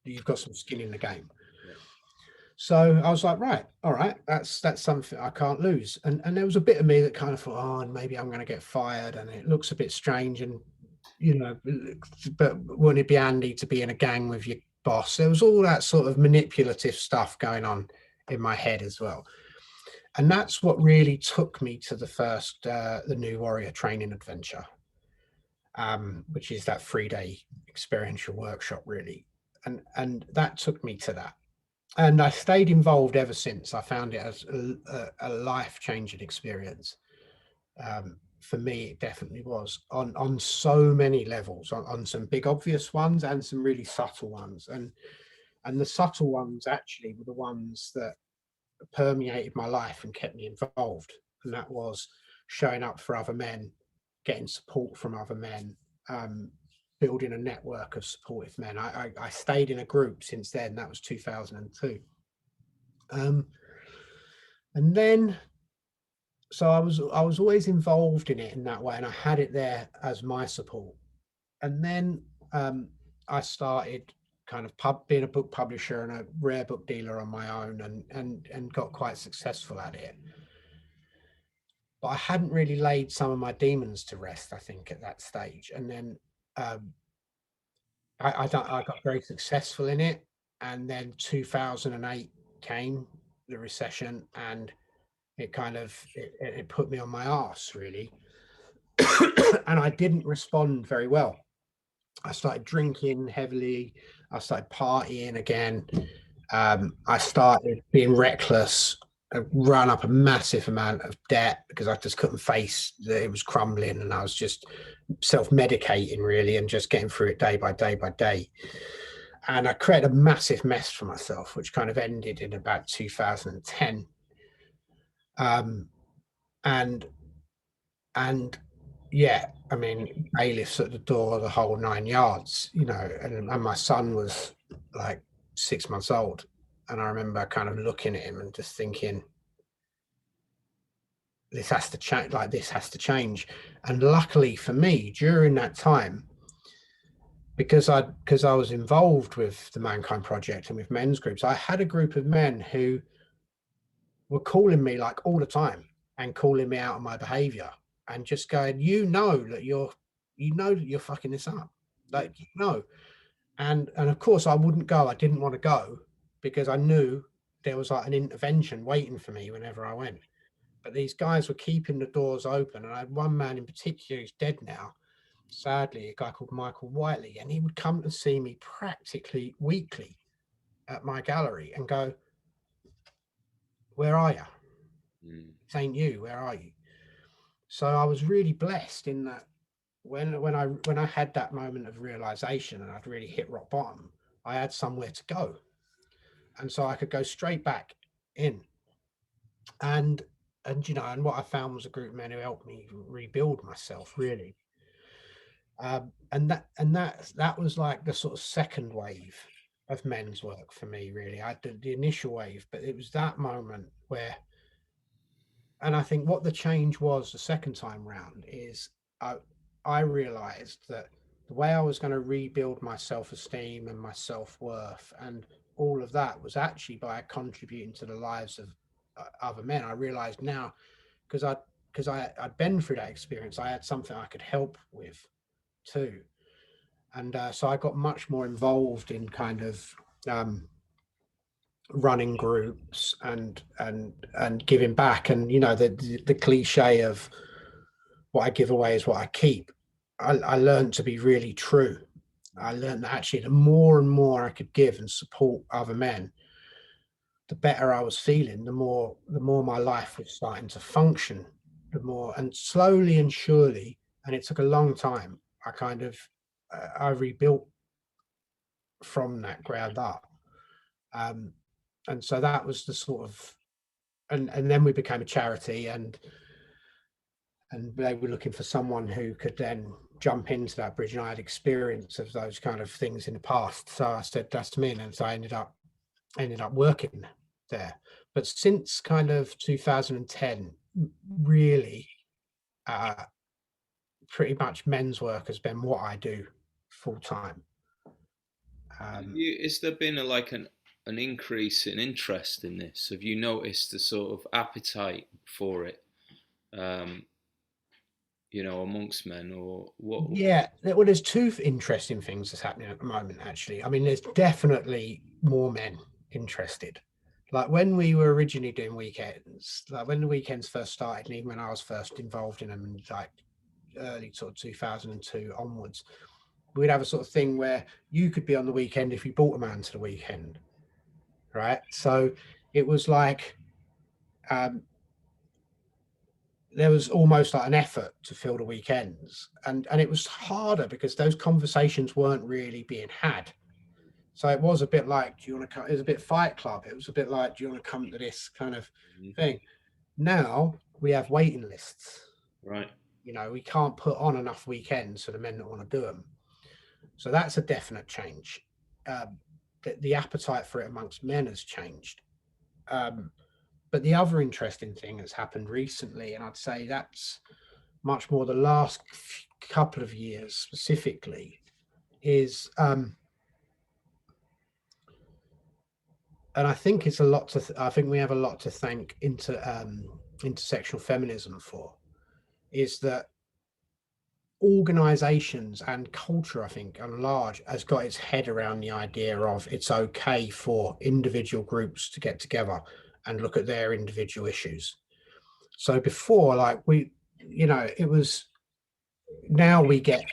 You've got some skin in the game." Yeah. So I was like, right, all right, that's something I can't lose. And there was a bit of me that kind of thought, oh, and maybe I'm going to get fired, and it looks a bit strange, and but wouldn't it be handy to be in a gang with your boss? There was all that sort of manipulative stuff going on in my head as well. And that's what really took me to the first, the New Warrior training adventure, which is that 3-day experiential workshop, really. And that took me to that. And I stayed involved ever since. I found it as a life-changing experience. For me, it definitely was on so many levels, on some big obvious ones and some really subtle ones. And the subtle ones actually were the ones that permeated my life and kept me involved. And that was showing up for other men, getting support from other men, building a network of supportive men. I stayed in a group since then. That was 2002. And then so I was always involved in it in that way, and I had it there as my support. And then I started kind of being a book publisher and a rare book dealer on my own, and got quite successful at it. But I hadn't really laid some of my demons to rest, I think, at that stage. And then I got very successful in it, and then 2008 came, the recession, and it kind of it put me on my arse, really. And I didn't respond very well. I started drinking heavily. I started partying again. I started being reckless. I ran up a massive amount of debt because I just couldn't face that it was crumbling, and I was just self-medicating, really, and just getting through it day by day by day. And I created a massive mess for myself, which kind of ended in about 2010. And and yeah, I mean, bailiffs at the door, the whole 9 yards, and my son was like 6 months old. And I remember kind of looking at him and just thinking, this has to change, like this has to change. And luckily for me, during that time, because I was involved with the ManKind Project and with men's groups, I had a group of men who were calling me like all the time and calling me out on my behavior and just going, that you're fucking this up. Like, And of course I wouldn't go. I didn't want to go because I knew there was like an intervention waiting for me whenever I went. But these guys were keeping the doors open. And I had one man in particular who's dead now, sadly, a guy called Michael Whiteley, and he would come to see me practically weekly at my gallery and go, "Where are you? It ain't you. Where are you?" So I was really blessed in that when I had that moment of realization and I'd really hit rock bottom, I had somewhere to go, and so I could go straight back in. And and what I found was a group of men who helped me rebuild myself, really. And that was like the sort of second wave. of men's work for me, really. I did the initial wave, but it was that moment where, and I think what the change was the second time round is I, I realized that the way I was going to rebuild my self-esteem and my self-worth and all of that was actually by contributing to the lives of other men. I realized now, because I'd been through that experience, I had something I could help with too. And so I got much more involved in kind of running groups and giving back. And you know, the cliche of what I give away is what I keep. I learned to be really true. I learned that actually the more and more I could give and support other men, the better I was feeling, the more my life was starting to function, the more, and slowly and surely, and it took a long time, I kind of I rebuilt from that ground up. Um, and so that was the sort of, and then we became a charity, and they were looking for someone who could then jump into that bridge, and I had experience of those kind of things in the past, so I said that's me, and so I ended up working there. But since kind of 2010, really, uh, pretty much men's work has been what I do full time. Is there been an increase in interest in this? Have you noticed the sort of appetite for it, um, amongst men, or what? Yeah, well, there's two interesting things that's happening at the moment, actually. I mean, there's definitely more men interested. Like when we were originally doing weekends, like when the weekends first started, and even when I was first involved in them, like early sort of 2002 onwards, we'd have a sort of thing where you could be on the weekend if you brought a man to the weekend, right? So it was like there was almost like an effort to fill the weekends, and it was harder because those conversations weren't really being had. So it was a bit like, do you want to come? It was a bit Fight Club. It was a bit like, do you want to come to this kind of thing? Now we have waiting lists. Right. You know, we can't put on enough weekends for the men that want to do them. So that's a definite change. The appetite for it amongst men has changed. Um, but the other interesting thing that's happened recently, and I'd say that's much more the last couple of years specifically, is and I think it's a lot to I think we have a lot to thank intersectional feminism for, is that organizations and culture, I think, at large, has got its head around the idea of it's okay for individual groups to get together and look at their individual issues. So before, like it was, now we get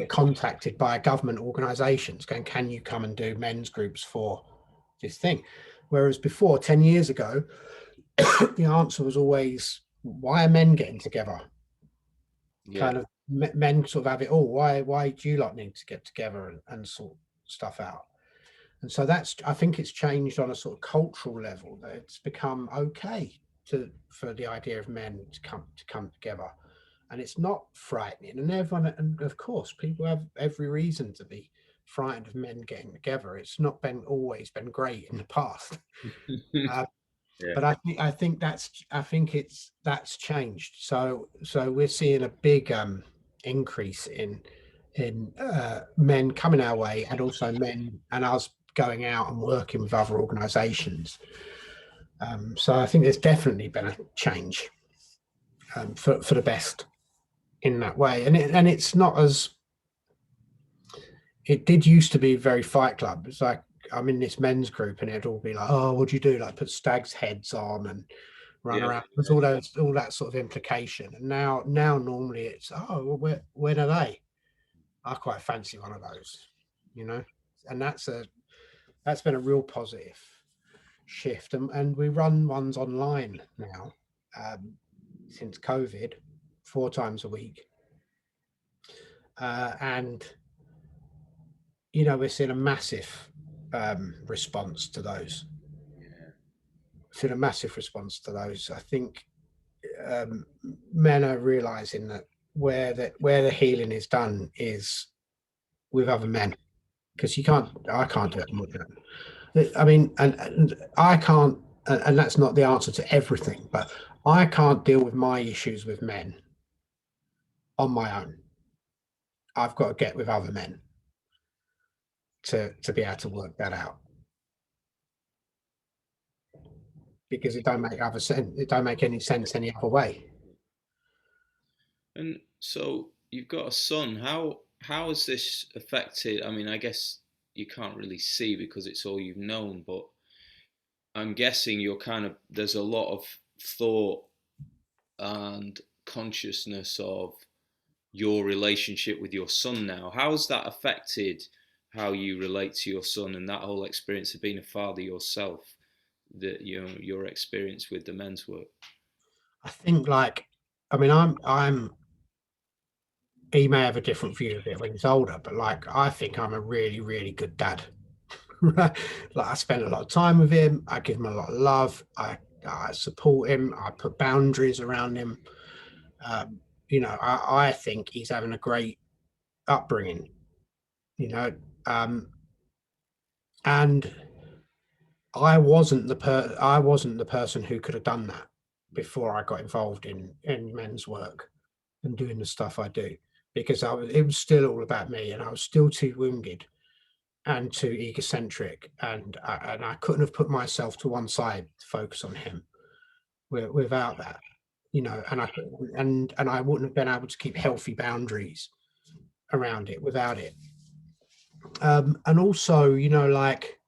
contacted by government organizations going, can you come and do men's groups for this thing? Whereas before, 10 years ago, the answer was always, why are men getting together? Yeah. Kind of men sort of have it all. Why do you like need to get together and sort stuff out? And so that's, I think it's changed on a sort of cultural level, that it's become okay for the idea of men to come together. And it's not frightening. And everyone, and of course, people have every reason to be frightened of men getting together. It's not always been great in the past. Yeah. But I think that's changed. So we're seeing a big increase in men coming our way, and also men and us going out and working with other organisations. So I think there's definitely been a change for the best in that way, and it's not as it did used to be. Very Fight Club. It's like, I'm in this men's group, and it'd all be like, oh, what do you do? Like put stags' heads on and run Yeah. around. There's all that sort of implication. And now normally it's, oh, well, when are they? I quite fancy one of those, you know. And that's been a real positive shift. And we run ones online now since COVID, 4 times a week, and you know, we're seeing a massive response to those. Seen a massive response to those. I think men are realizing that where the healing is done is with other men. because I can't do it. I mean, and I can't, and that's not the answer to everything, but I can't deal with my issues with men on my own. I've got to get with other men to be able to work that out, because it don't make other sense. It don't make any sense any other way. And so you've got a son. How has this affected? I mean, I guess you can't really see because it's all you've known, but I'm guessing you're kind of there's a lot of thought and consciousness of your relationship with your son now. How has that affected how you relate to your son and that whole experience of being a father yourself? That your experience with the men's work. I think, like, I mean, I'm he may have a different view of it when he's older, but like, I think I'm a really, really good dad. Like, I spend a lot of time with him. I give him a lot of love. I support him. I put boundaries around him. Um, I think he's having a great upbringing. You know, um, and I wasn't the person who could have done that before I got involved in men's work and doing the stuff I do, because it was still all about me, and I was still too wounded and too egocentric, and I couldn't have put myself to one side to focus on him without that, and I wouldn't have been able to keep healthy boundaries around it without it. And also, like,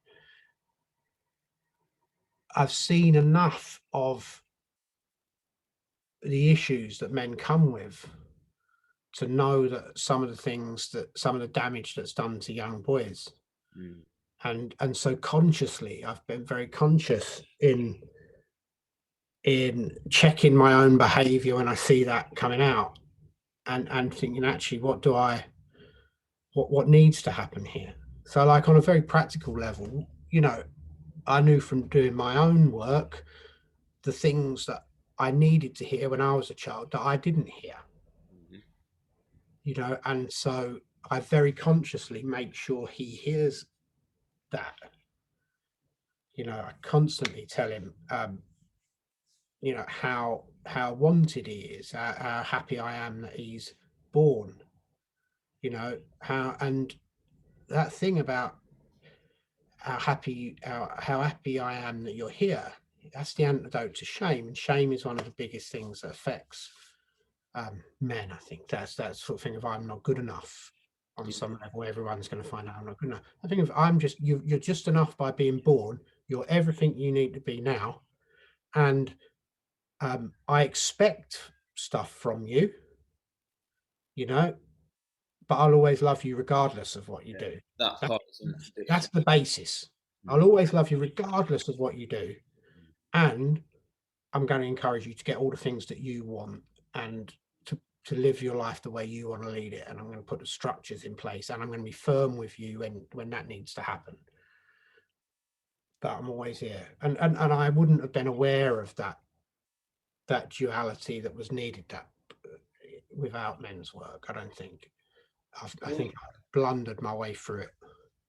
I've seen enough of the issues that men come with to know that some of the damage that's done to young boys. Mm. And so consciously, I've been very conscious in checking my own behavior when I see that coming out, and thinking, actually, what needs to happen here. So, like, on a very practical level, I knew from doing my own work the things that I needed to hear when I was a child that I didn't hear. Mm-hmm. And so I very consciously make sure he hears that. I constantly tell him, how wanted he is, how happy I am that he's born. And that thing about how happy I am that you're here. That's the antidote to shame, and shame is one of the biggest things that affects men. I think that's that sort of thing of, I'm not good enough. On Yeah. some level, everyone's going to find out I'm not good enough. I think if you're just enough by being born. You're everything you need to be now, and I expect stuff from you, but I'll always love you regardless of what you Yeah. do. That That, part isn't that's different. the basis. I'll Mm. always love you regardless of what you do, and I'm going to encourage you to get all the things that you want, and to live your life the way you want to lead it. And I'm going to put the structures in place, and I'm going to be firm with you when that needs to happen. But I'm always here, and I wouldn't have been aware of that duality that was needed without men's work. I don't think. I Well, think I blundered my way through it.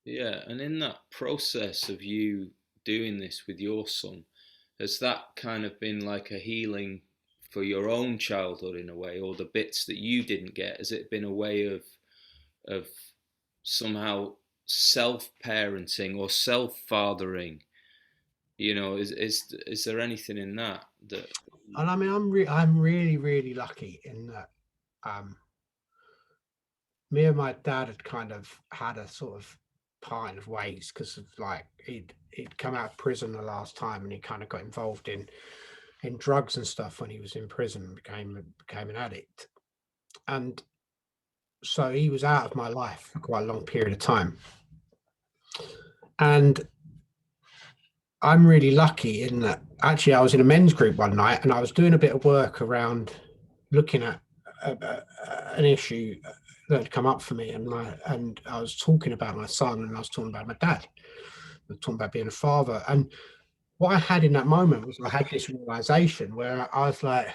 yeah, and in that process of you doing this with your son, has that kind of been like a healing for your own childhood in a way, or the bits that you didn't get? Has it been a way of somehow self-parenting or self-fathering? Is there anything in that that? And I mean, I'm really, really lucky in that um, me and my dad had kind of had a sort of part of ways, because of, like, he'd come out of prison the last time, and he kind of got involved in drugs and stuff when he was in prison, and became an addict. And so he was out of my life for quite a long period of time. And I'm really lucky in that, actually, I was in a men's group one night, and I was doing a bit of work around looking at an issue that had come up for me, and I was talking about my son, and I was talking about my dad. I was talking about being a father, and what I had in that moment was, I had this realization where I was like,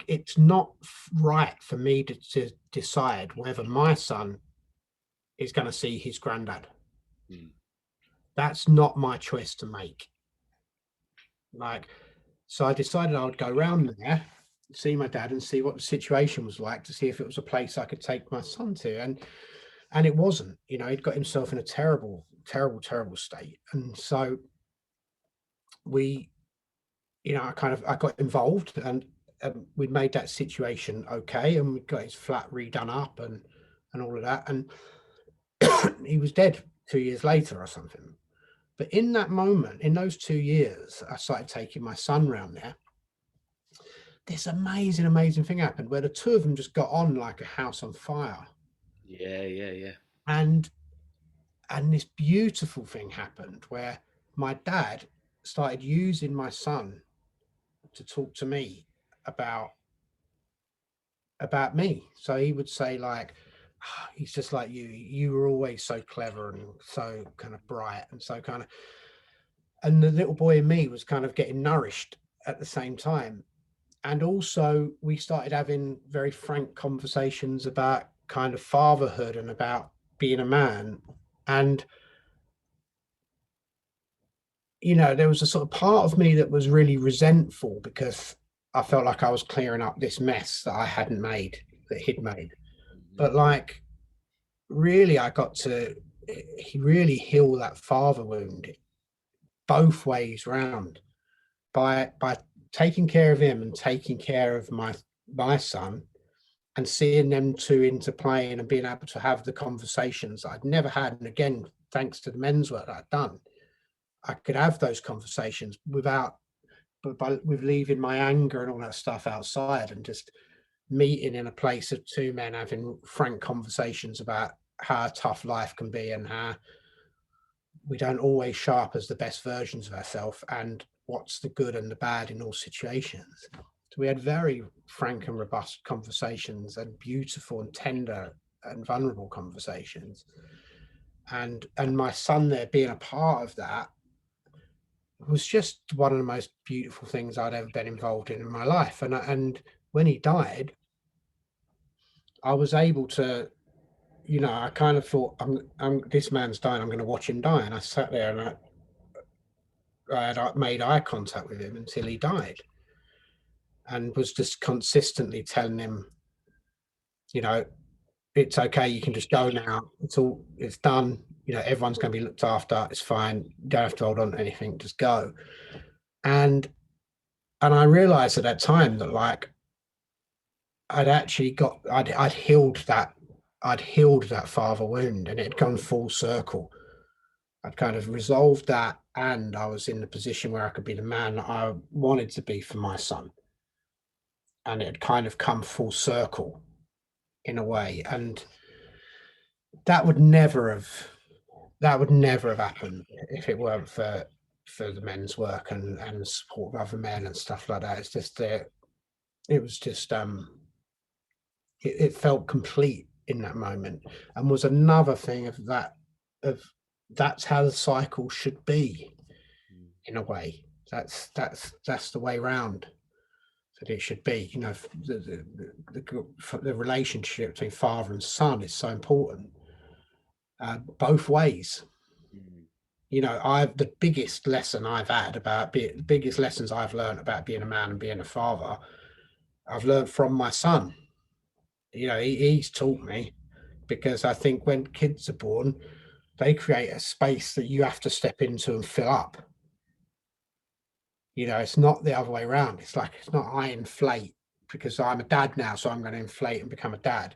it's not right for me to decide whether my son is going to see his granddad. Mm. That's not my choice to make. Like, so I decided I would go round there, see my dad, and see what the situation was like, to see if it was a place I could take my son to. And it wasn't. You know, he'd got himself in a terrible, terrible, terrible state. And so we, you know, I got involved, and we made that situation okay, and we got his flat redone up and all of that. And he was dead 2 years later or something. But in that moment, in those 2 years, I started taking my son round there. This amazing, amazing thing happened where the two of them just got on like a house on fire. Yeah, yeah, yeah. And this beautiful thing happened where my dad started using my son to talk to me about me. So he would say like, "Ah, he's just like you were always so clever and so kind of bright and so kind of," and the little boy in me was kind of getting nourished at the same time. And also we started having very frank conversations about kind of fatherhood and about being a man. And you know, there was a sort of part of me that was really resentful because I felt like I was clearing up this mess that I hadn't made, that he'd made. Mhm. But like, really, I got to he really heal that father wound both ways round by taking care of him and taking care of my son, and seeing them two interplaying and being able to have the conversations I'd never had. And again, thanks to the men's work that I'd done, I could have those conversations without, with leaving my anger and all that stuff outside, and just meeting in a place of two men having frank conversations about how tough life can be and how we don't always show up as the best versions of ourselves, and what's the good and the bad in all situations. So we had very frank and robust conversations, and beautiful and tender and vulnerable conversations. And my son there being a part of that was just one of the most beautiful things I'd ever been involved in my life. And when he died, I was able to, you know, I kind of thought, I'm this man's dying, I'm going to watch him die. And I sat there and I had made eye contact with him until he died, and was just consistently telling him, you know, it's okay, you can just go now. It's done. You know, everyone's going to be looked after. It's fine. You don't have to hold on to anything. Just go. And I realized at that time that like I'd healed that father wound, and it had gone full circle. I'd kind of resolved that, and I was in the position where I could be the man that I wanted to be for my son. And it had kind of come full circle in a way. And that would never have that would never have happened if it weren't for the men's work and the support of other men and stuff like that. It's just that it was just it felt complete in that moment, and was another thing of that's how the cycle should be Mm. in a way. That's the way round that it should be. You know, the relationship between father and son is so important, both ways. Mm. You know, the biggest lesson I've had about the biggest lessons I've learned about being a man and being a father, I've learned from my son. You know, he's taught me, because I think when kids are born, they create a space that you have to step into and fill up. You know, it's not the other way around. It's like, it's not I inflate because I'm a dad now, so I'm going to inflate and become a dad.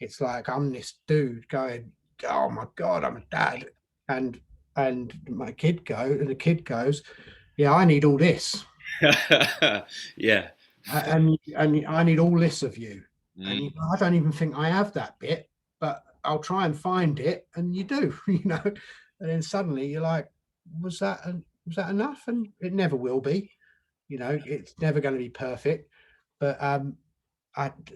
It's like I'm this dude going, oh my God, I'm a dad. And the kid goes, yeah, I need all this. Yeah. And I need all this of you. And Mm. I don't even think I have that bit, but I'll try and find it. And you do, you know. And then suddenly you're like, was that enough? And it never will be. You know, it's never going to be perfect. But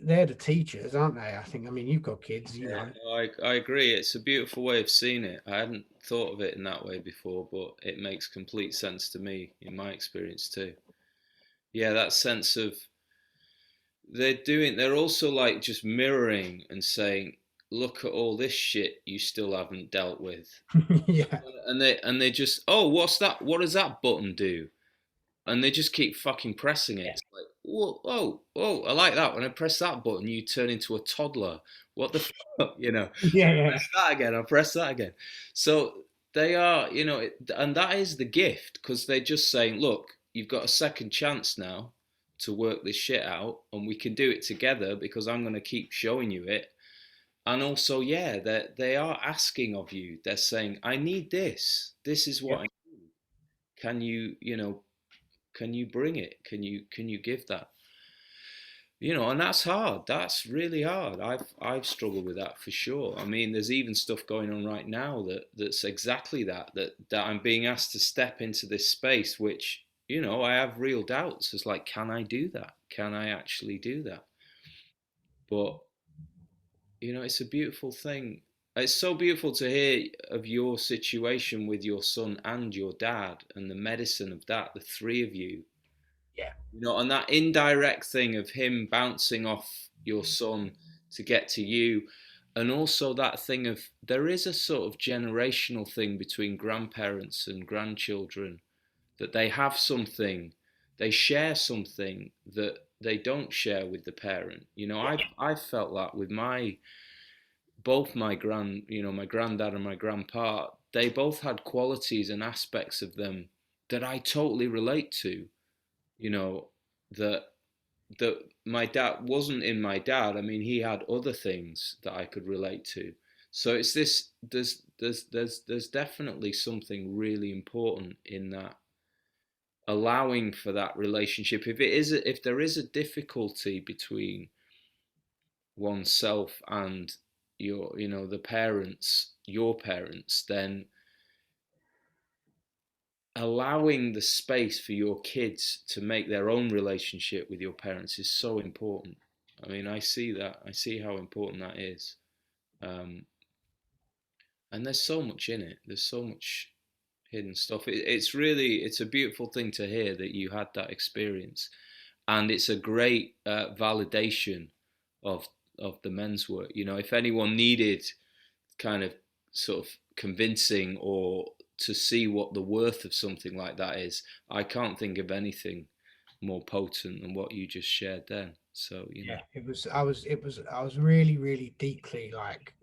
they're the teachers, aren't they? I think. I mean, you've got kids, you Yeah, know. no, I agree. It's a beautiful way of seeing it. I hadn't thought of it in that way before, but it makes complete sense to me in my experience too. Yeah, that sense of they're also like just mirroring and saying, look at all this shit you still haven't dealt with. Yeah. And they just, oh, what's that? What does that button do? And they just keep fucking pressing it. Yeah. It's like, whoa, whoa, whoa, I like that. When I press that button, you turn into a toddler. What the fuck, you know? Yeah. Yeah. Press that again. I'll press that again. So they are, and that is the gift, because they're just saying, look, you've got a second chance now to work this shit out, and we can do it together because I'm going to keep showing you it. And also, yeah, they are asking of you. They're saying, I need this. This is Yeah. what I need. Can you, can you bring it? Can you give that? And that's hard. That's really hard. I've struggled with that for sure. I mean, there's even stuff going on right now that's exactly that I'm being asked to step into this space, which, I have real doubts. It's like, can I do that? Can I actually do that? But, it's a beautiful thing. It's so beautiful to hear of your situation with your son and your dad, and the medicine of that, the three of you. Yeah. And that indirect thing of him bouncing off your son to get to you. And also that thing of, there is a sort of generational thing between grandparents and grandchildren, that they have something, they share something that they don't share with the parent. I've felt that with both my granddad and my grandpa. They both had qualities and aspects of them that I totally relate to, you know, that my dad wasn't in my dad. I mean, he had other things that I could relate to. So it's this. There's definitely something really important in that, allowing for that relationship. If there is a difficulty between oneself and your parents, then allowing the space for your kids to make their own relationship with your parents is so important. I mean, I see that. I see how important that is. Um, and there's so much in it. There's so much hidden stuff. It's a beautiful thing to hear that you had that experience, and it's a great validation of the men's work. If anyone needed kind of sort of convincing, or to see what the worth of something like that is, I can't think of anything more potent than what you just shared then. So, Yeah. I was really, really deeply, like,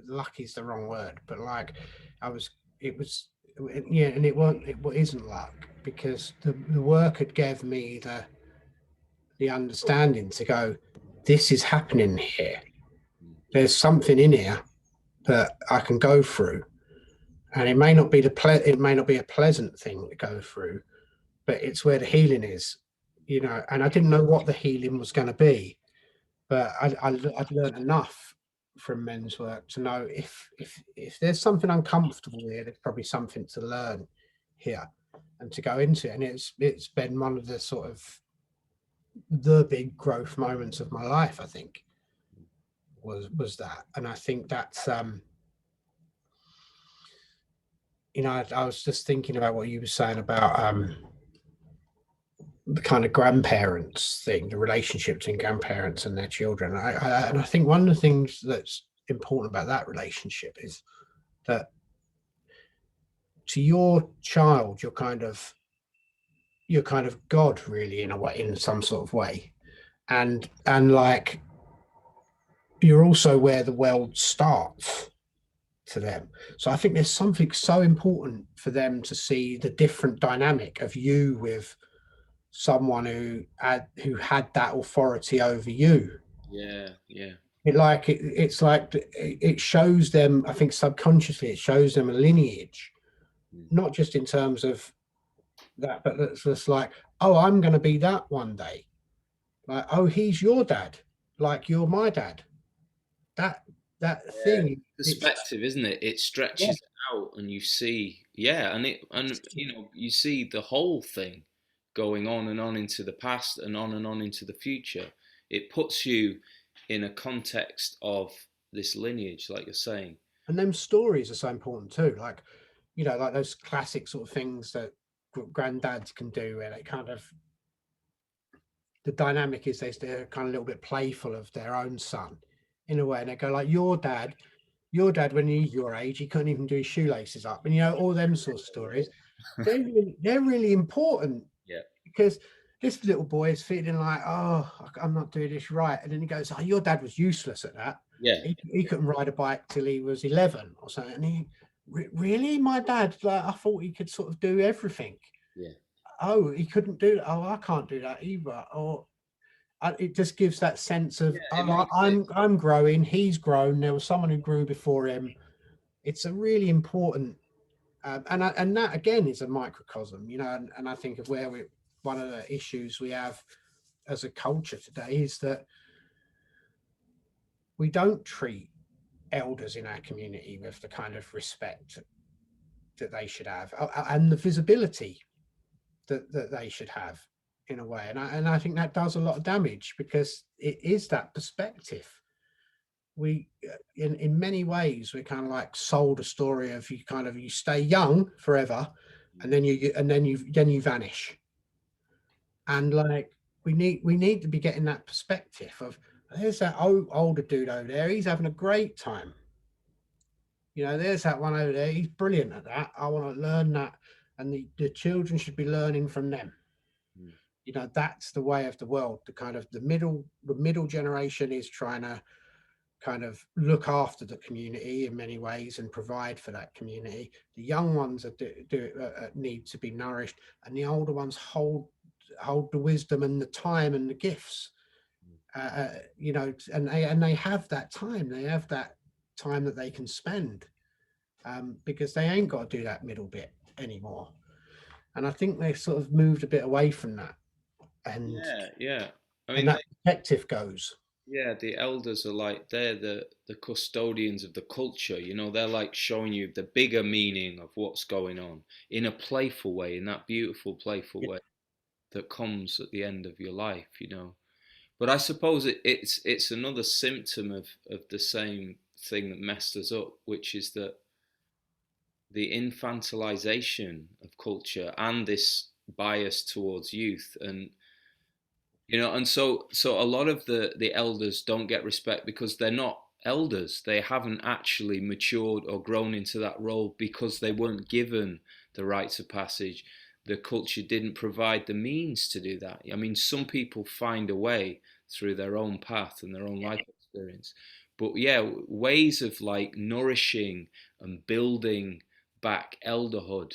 lucky is the wrong word, but like, I was, it was, yeah, and it isn't luck, because the work had gave me the understanding to go, this is happening here. There's something in here that I can go through, and it may not be it may not be a pleasant thing to go through, but it's where the healing is, And I didn't know what the healing was going to be, but I'd learned enough from men's work to know if there's something uncomfortable here, there's probably something to learn here and to go into. And it's been one of the sort of the big growth moments of my life, I think, was that. And I think that's I was just thinking about what you were saying about the kind of grandparents thing, the relationship between grandparents and their children. And I think one of the things that's important about that relationship is that to your child, you're kind of God, really, in a way, in some sort of way. And like, you're also where the world starts to them. So I think there's something so important for them to see the different dynamic of you with someone who had that authority over you. yeah, yeah. It's like it shows them, I think subconsciously it shows them a lineage, Mm. not just in terms of that, but it's just like, oh, I'm going to be that one day. Like, oh, he's your dad, like you're my dad. That that Yeah, thing, it's perspective, isn't it? It yeah. stretches it out, and you see, yeah, and you see the whole thing going on into the past, and on into the future. It puts you in a context of this lineage, like you're saying. And them stories are so important too. Like, like those classic sort of things that granddads can do, where they kind of, the dynamic is they're kind of a little bit playful of their own son, in a way, and they go like, your dad when he's your age, he couldn't even do his shoelaces up, and all them sort of stories. They're really important, Yeah, because this little boy is feeling like, oh, I'm not doing this right, and then he goes, oh, your dad was useless at that. yeah, He couldn't ride a bike till he was 11 or something, and really, my dad, like, I thought he could sort of do everything. yeah, Oh, he couldn't do that. Oh, I can't do that either. Or it just gives that sense of, yeah. It oh, makes it. I'm growing. He's grown. There was someone who grew before him. It's a really important, and that again is a microcosm, and I think of where one of the issues we have as a culture today is that we don't treat elders in our community with the kind of respect that they should have, and the visibility that they should have, in a way. And I think that does a lot of damage, because it is that perspective. We in many ways, we kind of like sold a story of, you stay young forever, and then you vanish. And like, we need to be getting that perspective of, there's that older dude over there, he's having a great time. There's that one over there, he's brilliant at that, I want to learn that. And the children should be learning from them. Mm. That's the way of the world. The middle generation is trying to kind of look after the community in many ways and provide for that community. The young ones need to be nourished, and the older ones hold the wisdom and the time and the gifts. And they have that time. They have that time that they can spend, because they ain't got to do that middle bit anymore. And I think they've sort of moved a bit away from that, and Yeah, yeah. I and mean, that perspective goes. yeah, the elders are like, they're the custodians of the culture. They're like showing you the bigger meaning of what's going on in a playful way, in that beautiful playful Yeah. way that comes at the end of your life. But I suppose it's another symptom of the same thing that messed us up, which is that the infantilization of culture and this bias towards youth. And so a lot of the elders don't get respect because they're not elders. They haven't actually matured or grown into that role because they weren't given the rites of passage. The culture didn't provide the means to do that. I mean, some people find a way through their own path and their own life experience. But yeah, ways of like nourishing and building back elderhood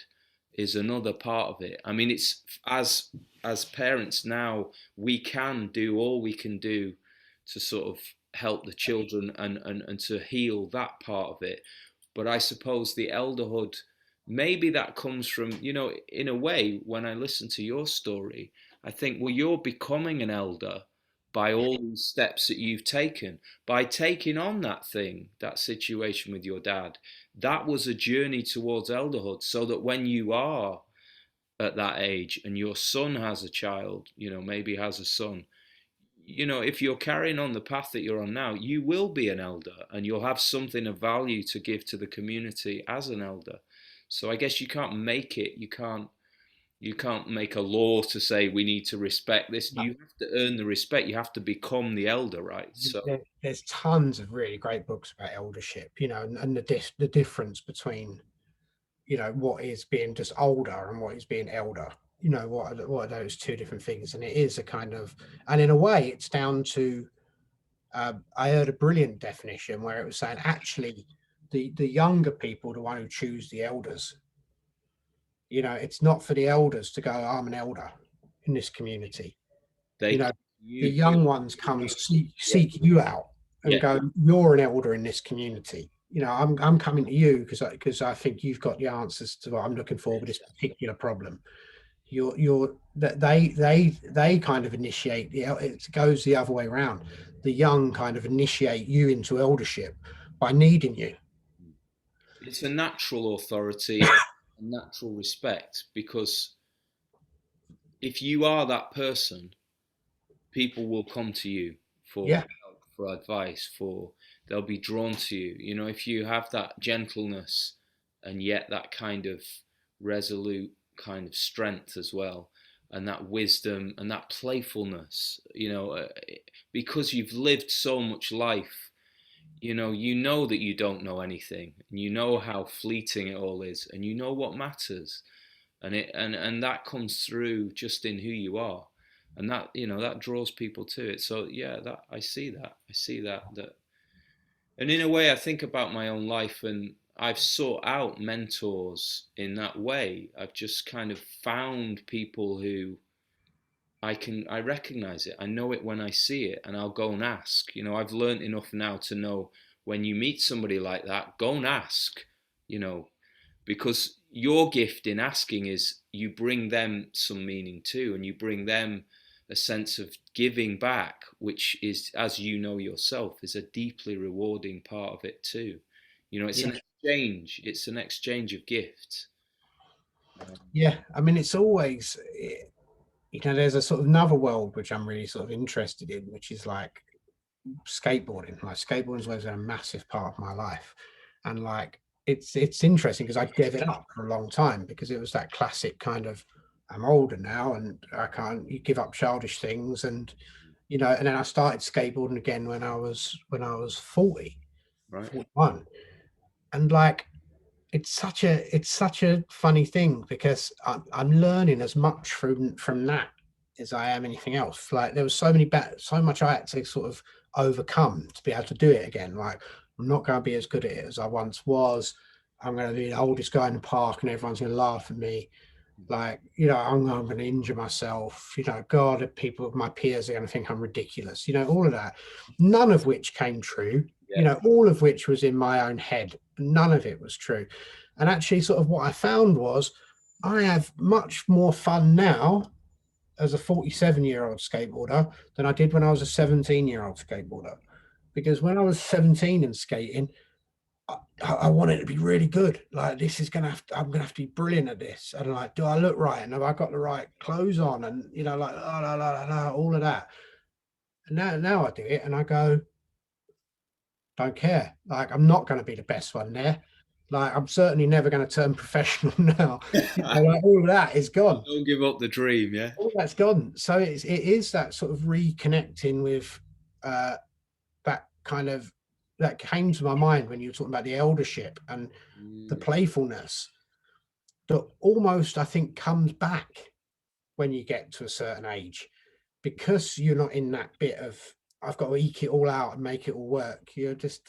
is another part of it. I mean, it's as parents now, we can do all we can do to sort of help the children and to heal that part of it. But I suppose the elderhood, maybe that comes from, in a way, when I listen to your story, I think, well, you're becoming an elder by all these steps that you've taken, by taking on that thing, that situation with your dad. That was a journey towards elderhood, so that when you are at that age and your son has a child, maybe has a son, if you're carrying on the path that you're on now, you will be an elder and you'll have something of value to give to the community as an elder. So I guess you can't make it, you can't make a law to say we need to respect this. You have to earn the respect. You have to become the elder, right? So There's tons of really great books about eldership, and the difference between, what is being just older and what is being elder. What are those two different things? And it is a kind of, and in a way, it's down to. I heard a brilliant definition where it was saying, actually, the younger people are the one who choose the elders. It's not for the elders to go, I'm an elder in this community. they you come know to the you. young ones come Yeah, seek you out and yeah, go, you're an elder in this community. I'm coming to you because I think you've got the answers to what I'm looking for with this exactly. particular problem. You're that they kind of initiate it goes the other way around. The young kind of initiate you into eldership by needing you. It's a natural authority, a natural respect, because if you are that person, people will come to you for Yeah, help, for advice, they'll be drawn to you. If you have that gentleness and yet that kind of resolute kind of strength as well, and that wisdom and that playfulness, because you've lived so much life, you know that you don't know anything, and you know how fleeting it all is, and you know what matters, and that comes through just in who you are, and that that draws people to it. So yeah, that I see that. And in a way, I think about my own life, and I've sought out mentors in that way. I've just kind of found people who I recognize it. I know it when I see it, and I'll go and ask. I've learned enough now to know when you meet somebody like that, go and ask. You know, because your gift in asking is you bring them some meaning too, and you bring them a sense of giving back, which is, as you know yourself, is a deeply rewarding part of it too. It's Yeah. an exchange. It's an exchange of gifts. Yeah. I mean, it's always, there's a sort of another world which I'm really sort of interested in, which is like skateboarding. Like skateboarding has always been a massive part of my life, and like it's interesting because I gave it up for a long time because it was that classic kind of, I'm older now and I can't, you give up childish things, and and then I started skateboarding again when I was 40, Right. 41, and like it's such a funny thing because I'm learning as much from that as I am anything else. Like there was so much I had to sort of overcome to be able to do it again. Like I'm not going to be as good at it as I once was. I'm going to be the oldest guy in the park and everyone's going to laugh at me. Like, I'm going to injure myself. God, people, my peers are going to think I'm ridiculous. All of that. None of which came true. Yeah. All of which was in my own head. None of it was true. And actually, sort of what I found was I have much more fun now as a 47-year-old skateboarder than I did when I was a 17-year-old skateboarder. Because when I was 17 and skating, I want it to be really good. Like this is I'm gonna have to be brilliant at this. And like, do I look right? And have I got the right clothes on? And like all of that. And now I do it and I go, don't care. Like I'm not going to be the best one there. Like I'm certainly never going to turn professional now. Like all of that is gone. Don't give up the dream. Yeah. All that's gone. So it is that sort of reconnecting with uh that kind of, that came to my mind when you were talking about the eldership and the Mm, playfulness that almost I think comes back when you get to a certain age, because you're not in that bit of I've got to eke it all out and make it all work. You're just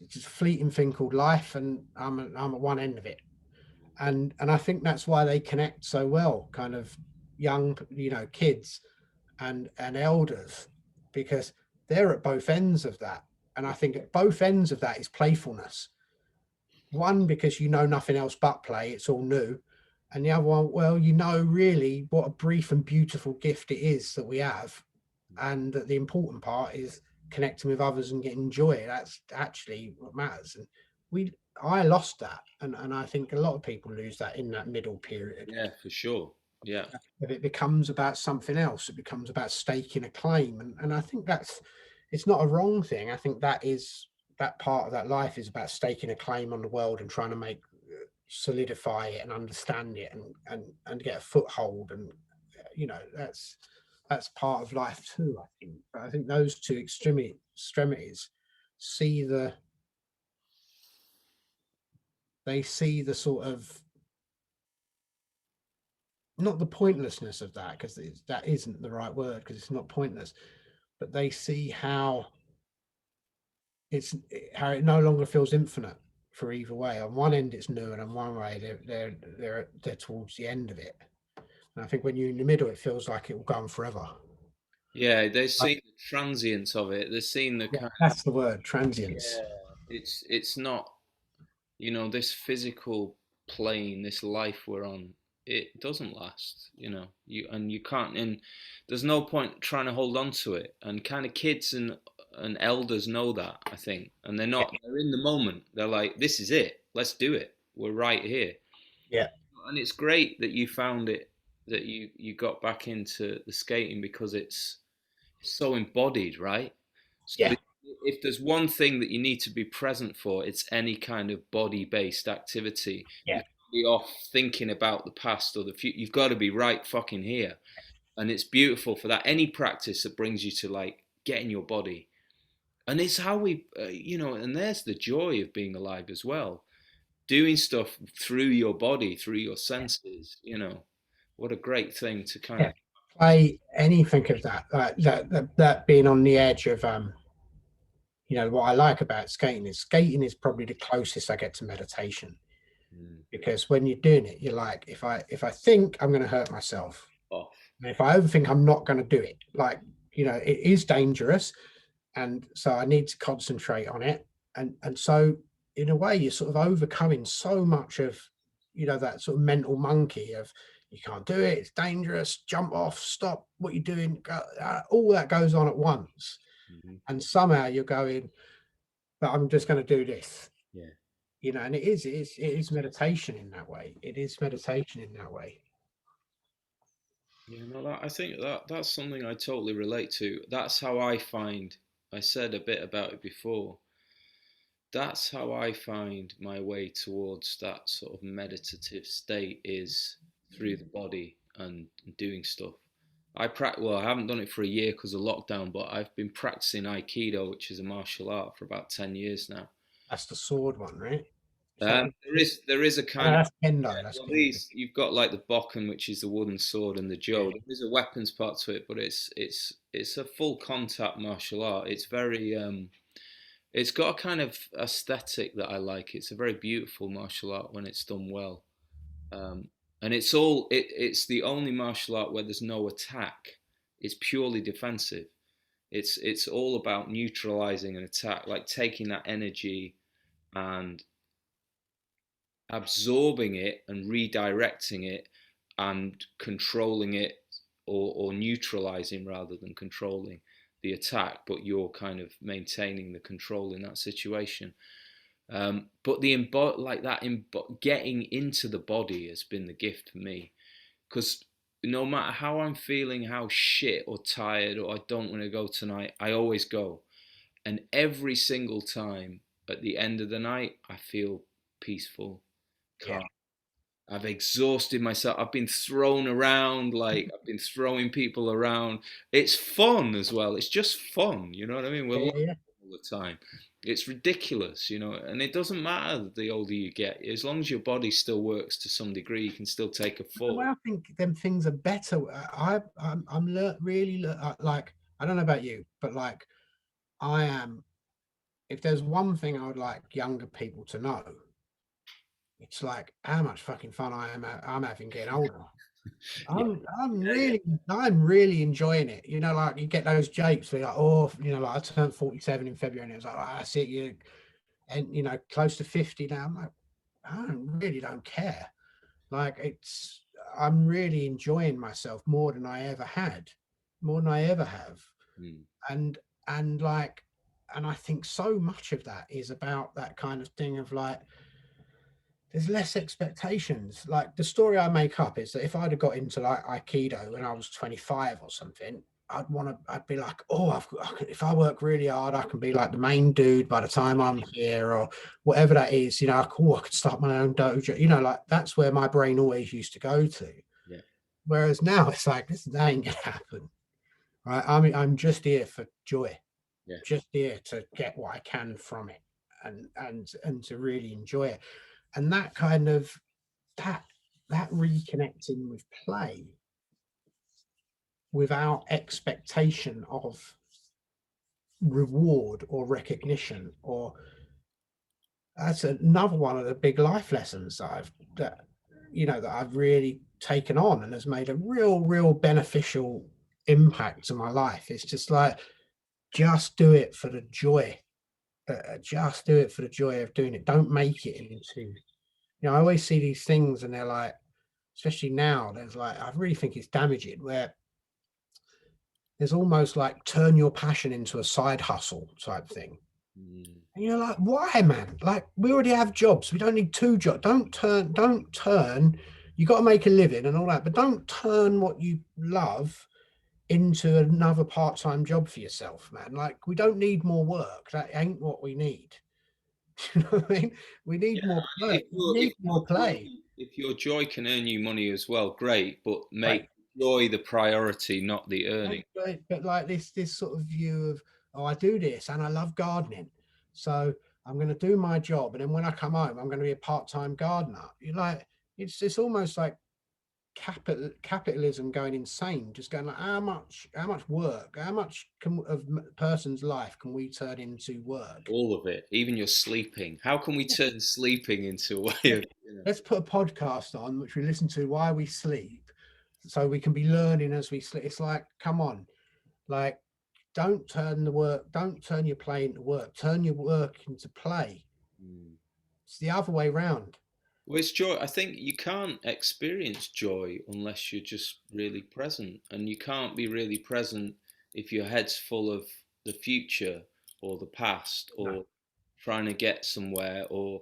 a fleeting thing called life, and I'm at one end of it, and I think that's why they connect so well, kind of young, kids and elders, because they're at both ends of that, and I think at both ends of that is playfulness. One, because nothing else but play, it's all new. And the other one, well, really what a brief and beautiful gift it is that we have. And that the important part is connecting with others and getting joy. That's actually what matters. And I lost that. And I think a lot of people lose that in that middle period. yeah, for sure. Yeah. But it becomes about something else. It becomes about staking a claim. And I think it's not a wrong thing. I think that part of that life is about staking a claim on the world and trying to solidify it and understand it and get a foothold. And that's part of life too, I think. But I think those two extremities see the they see the sort of, not the pointlessness of that, because that isn't the right word, because it's not pointless, but they see how it no longer feels infinite for either way. On one end it's new, and on one way they're towards the end of it. And I think when you're in the middle, it feels like it will go on forever. Yeah, they've Like, seen the transience of it. They've seen the yeah, kind. that's the word, transience. Yeah, it's not, this physical plane, this life we're on, it doesn't last, you can't, and there's no point trying to hold on to it. And kind of kids and elders know that, I think, and Yeah, they're in the moment. They're like, this is it. Let's do it. We're right here. yeah, And it's great that you found it, that you got back into the skating, because it's so embodied, right? So yeah, if there's one thing that you need to be present for, it's any kind of body-based activity. You yeah, can't be off thinking about the past or the future. You've got to be right fucking here. And it's beautiful for that. Any practice that brings you to like get in your body. And it's how we, and there's the joy of being alive as well. Doing stuff through your body, through your senses, what a great thing to kind Yeah, of. play anything of that, that being on the edge of what I like about skating is probably the closest I get to meditation, Mm, because when you're doing it, you're like, if I think I'm going to hurt myself, off. and if I overthink, I'm not going to do it. Like, it is dangerous, and so I need to concentrate on it. And so in a way, you're sort of overcoming so much of that sort of mental monkey of, you can't do it, it's dangerous, jump off, stop what you're doing, all that goes on at once, Hmm. and somehow you're going, but I'm just going to do this. Yeah. And it is meditation in that way. It is meditation in that way. Yeah, no, I think that's something I totally relate to. That's how I find, I said a bit about it before. That's how I find my way towards that sort of meditative state is through the body and doing stuff. Well, I haven't done it for a year because of lockdown, but I've been practicing Aikido, which is a martial art, for about 10 years now. That's the sword one, right? Is that what There is a oh, no, kind of, that's kendo. That's well, kendo. you've got like the bokken, which is the wooden sword, and the Yeah, jo. There's a weapons part to it, but it's a full contact martial art. It's got a kind of aesthetic that I like. It's a very beautiful martial art when it's done well. Um, and it's the only martial art where there's no attack. It's purely defensive. It's all about neutralizing an attack, like taking that energy and absorbing it and redirecting it and controlling it, or neutralizing rather than controlling the attack, but you're kind of maintaining the control in that situation. But like that, getting into the body has been the gift for me, because no matter how I'm feeling, how shit or tired or I don't want to go tonight, I always go. And every single time at the end of the night, I feel peaceful, yeah, calm. I've exhausted myself. I've been thrown around, like I've been throwing people around. It's fun as well. It's just fun, you know what I mean? We're yeah, laughing yeah. all the time. It's ridiculous, and it doesn't matter the older you get. As long as your body still works to some degree, you can still take a The way fall. I think them things are better. Really like, I don't know about you, but like, I am. If there's one thing I would like younger people to know, it's like how much fucking fun I'm having getting older. Yeah, yeah, I'm really enjoying it. Like, you get those japes where you're like, oh, like I turned 47 in February, and it was like, oh, I see you, and close to 50 now. I'm like, really don't care. Like, I'm really enjoying myself more than I ever had, more than I ever have. yeah. Mm, And like, and I think so much of that is about that kind of thing of like, there's less expectations. Like, the story I make up is that if I'd have got into like Aikido when I was 25 or something, I'd be like, oh, if I work really hard, I can be like the main dude by the time I'm here, or whatever that is. I could start my own dojo. Like, that's where my brain always used to go to. yeah, Whereas now it's like, that ain't gonna happen, right? I mean, I'm just here for joy, yeah. just here to get what I can from it, and to really enjoy it. And that kind of that reconnecting with play without expectation of reward or recognition, or that's another one of the big life lessons that I've really taken on, and has made a real beneficial impact to my life. It's just like, just do it for the joy. Just do it for the joy of doing it. Don't make it into, I always see these things and they're like, especially now, there's like, I really think it's damaging, where there's almost like turn your passion into a side hustle type thing. Mm, And you're like, why, man? Like, we already have jobs. We don't need two jobs. Don't turn. You got to make a living and all that, but don't turn what you love into another part-time job for yourself, man. Like, we don't need more work. That ain't what we need. You know what I mean? We yeah. need more play. If We your need more joy, play. if your joy can earn you money as well, great. But Right. make joy the priority, not the earning. But like this sort of view of, oh, I do this and I love gardening, so I'm going to do my job, and then when I come home, I'm going to be a part-time gardener. You're like, it's almost like capitalism going insane, just going like, how much work, how much of a person's life can we turn into work? All of it, even your sleeping. How can we turn sleeping into a way Yeah. of, Let's put a podcast on which we listen to while we sleep, so we can be learning as we sleep. It's like, come on, like, don't turn your play into work, turn your work into play. Mm. It's the other way round. Well, it's joy. I think you can't experience joy unless you're just really present. And you can't be really present if your head's full of the future or the past No. or trying to get somewhere. Or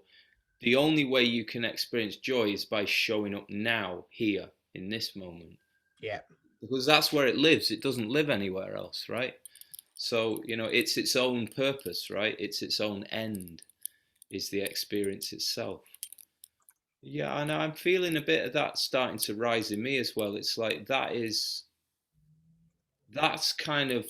the only way you can experience joy is by showing up now, here, in this moment. Yeah. Because that's where it lives. It doesn't live anywhere else, right? So, it's its own purpose, right? It's its own end, is the experience itself. Yeah, I know. I'm feeling a bit of that starting to rise in me as well. It's like that's kind of,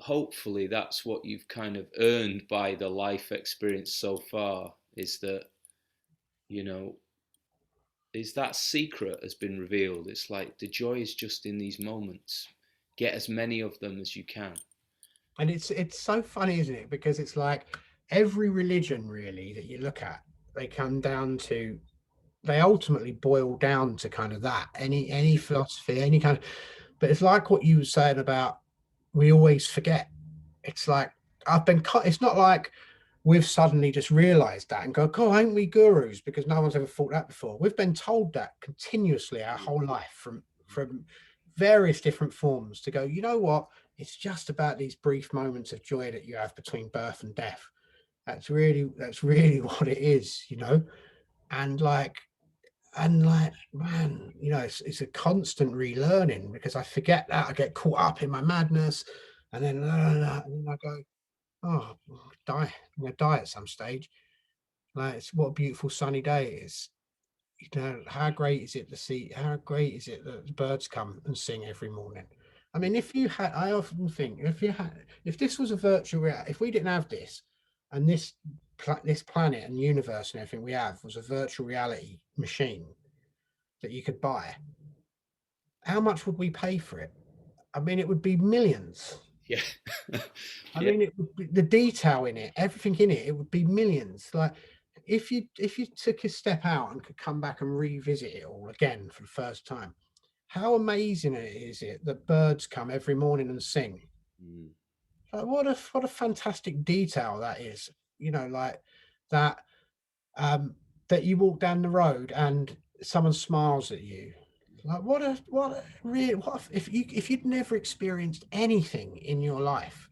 hopefully, that's what you've kind of earned by the life experience so far, is that, you know, is that secret has been revealed. It's like the joy is just in these moments. Get as many of them as you can. And it's so funny, isn't it? Because it's like every religion really that you look at, they ultimately boil down to kind of that. Any philosophy, any kind of, but it's like what you were saying about, we always forget. It's like, it's not like we've suddenly just realized that and go, oh, ain't we gurus? Because no one's ever thought that before. We've been told that continuously our whole life from various different forms, to go, you know what? It's just about these brief moments of joy that you have between birth and death. That's really what it is, and like, man, it's a constant relearning, because I forget that, I get caught up in my madness, and then I go, oh, die. I'm gonna die at some stage. Like, it's what a beautiful sunny day it is. How great is it to see? How great is it that the birds come and sing every morning? I mean, I often think, if this was a virtual reality, if we didn't have this, and this planet and universe and everything we have was a virtual reality machine that you could buy, how much would we pay for it? I mean, it would be millions. Yeah. I Yeah. mean, it would be the detail in it, everything in it. It would be millions. Like, if you took a step out and could come back and revisit it all again for the first time, how amazing is it that birds come every morning and sing? Mm. Like, what a fantastic detail that is. Like that, um, that you walk down the road and someone smiles at you. Like, if you'd never experienced anything in your life,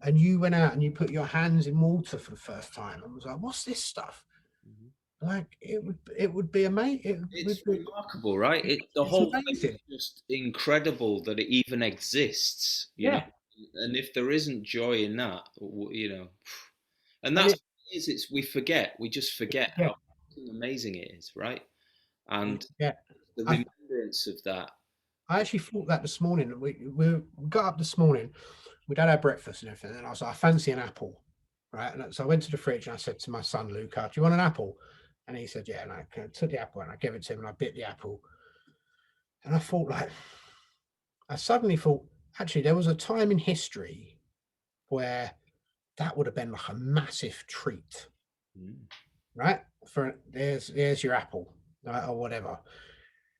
and you went out and you put your hands in water for the first time and was like, what's this stuff? Mhm. Like, it would be amazing. It's remarkable, right? The It's whole thing amazing. is just incredible that it even exists. Yeah. And if there isn't joy in that, and And that's what it is. We forget. We just forget yeah, how amazing it is, right? And yeah. the I, remembrance of that. I actually thought that this morning. We got up this morning, we'd had our breakfast and everything, and I was like, I fancy an apple. Right. And so I went to the fridge and I said to my son, Luca, do you want an apple? And he said, yeah. And I took the apple and I gave it to him and I bit the apple. And I suddenly thought, actually, there was a time in history where that would have been like a massive treat, Mm. right? For there's your apple, right, or whatever.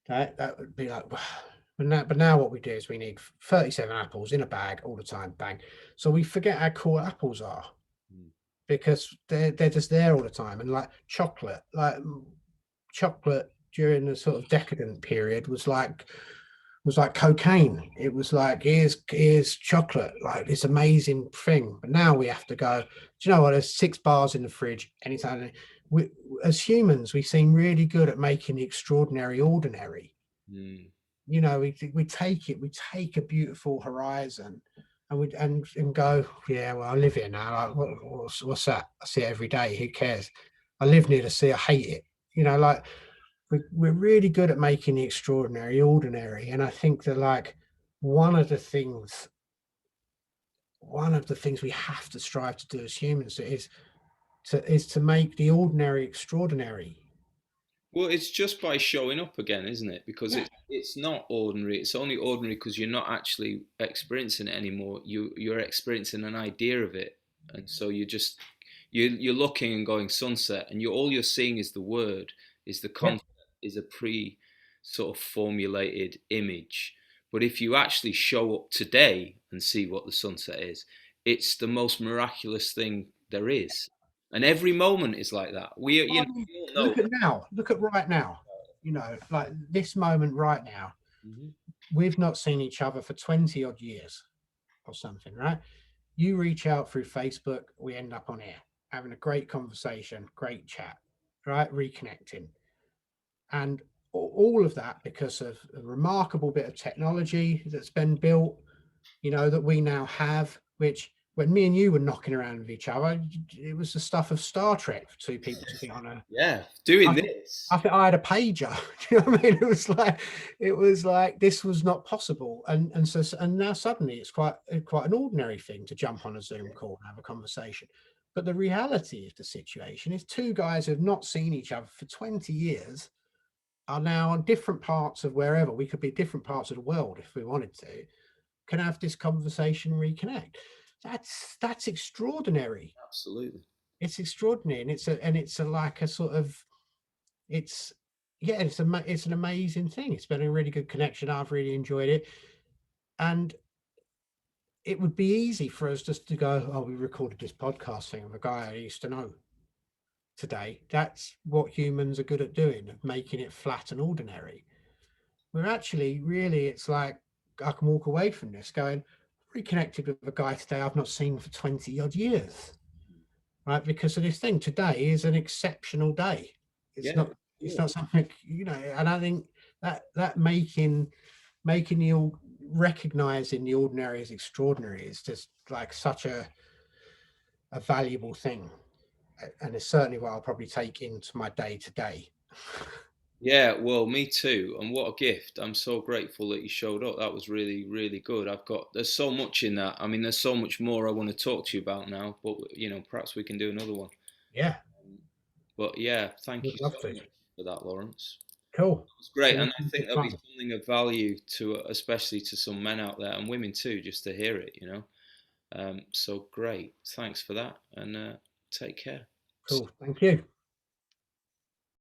That would be like, but now what we do is we need 37 apples in a bag all the time, bang. So we forget how cool apples are, Mm. because they're just there all the time. And like chocolate during the sort of decadent period was like cocaine. It was like, here's chocolate, like this amazing thing. But now we have to go, do you know what? There's 6 bars in the fridge anytime. We, as humans, we seem really good at making the extraordinary ordinary. Mm. We take a beautiful horizon, and go, yeah, well, I live here now. Like, what's that? I see it every day. Who cares? I live near the sea. I hate it. Like, we're really good at making the extraordinary ordinary. And I think that, like, one of the things one of the things we have to strive to do as humans is to make the ordinary extraordinary. Well, it's just by showing up again, isn't it? Because Yeah. it's not ordinary. It's only ordinary because you're not actually experiencing it anymore. You're experiencing an idea of it, and so you're looking and going sunset, and all you're seeing is the word, is the Yeah. concept, is a pre sort of formulated image. But if you actually show up today and see what the sunset is, it's the most miraculous thing there is, and every moment is like that. I mean, We all know. look at now. Look at right now. You know, like this moment right now. Mhm. We've not seen each other for 20 odd years or something, right? You reach out through Facebook, we end up on air, having a great conversation, great chat, right? Reconnecting. And all of that because of a remarkable bit of technology that's been built, you know, that we now have, which when me and you were knocking around with each other, it was the stuff of Star Trek for two people to be on a. Yeah, doing I think this. I think I had a pager. Do you know what I mean? It was like this was not possible, and now suddenly it's quite an ordinary thing to jump on a Zoom call and have a conversation. But the reality of the situation is two guys who have not seen each other for 20 years are now on different parts of wherever. We could be different parts of the world if we wanted to, can have this conversation and reconnect. That's extraordinary. Absolutely. It's extraordinary, and it's a like a sort of it's yeah, it's an amazing thing. It's been a really good connection. I've really enjoyed it, and it would be easy for us just to go, oh, we recorded this podcast thing with a guy I used to know today. That's what humans are good at doing, of making it flat and ordinary. We're actually really, it's like I can walk away from this going, reconnected with a guy today I've not seen for 20 odd years, right? Because of this thing. Today is an exceptional day. It's Yeah. not, it's not something, you know, and I think that making the recognizing the ordinary as extraordinary is just like such a valuable thing. And it's certainly what I'll probably take into my day to day. Yeah, well, me too. And what a gift. I'm so grateful that you showed up. That was really, really good. There's so much in that. I mean, there's so much more I want to talk to you about now, but perhaps we can do another one. Yeah, But yeah, thank would you love so to. much for that, Lawrence. Cool. It's great. Been And I think good there'll be fun. something of value to, especially to some men out there and women too, just to hear it. So great. Thanks for that. And take care. Cool. Thank you.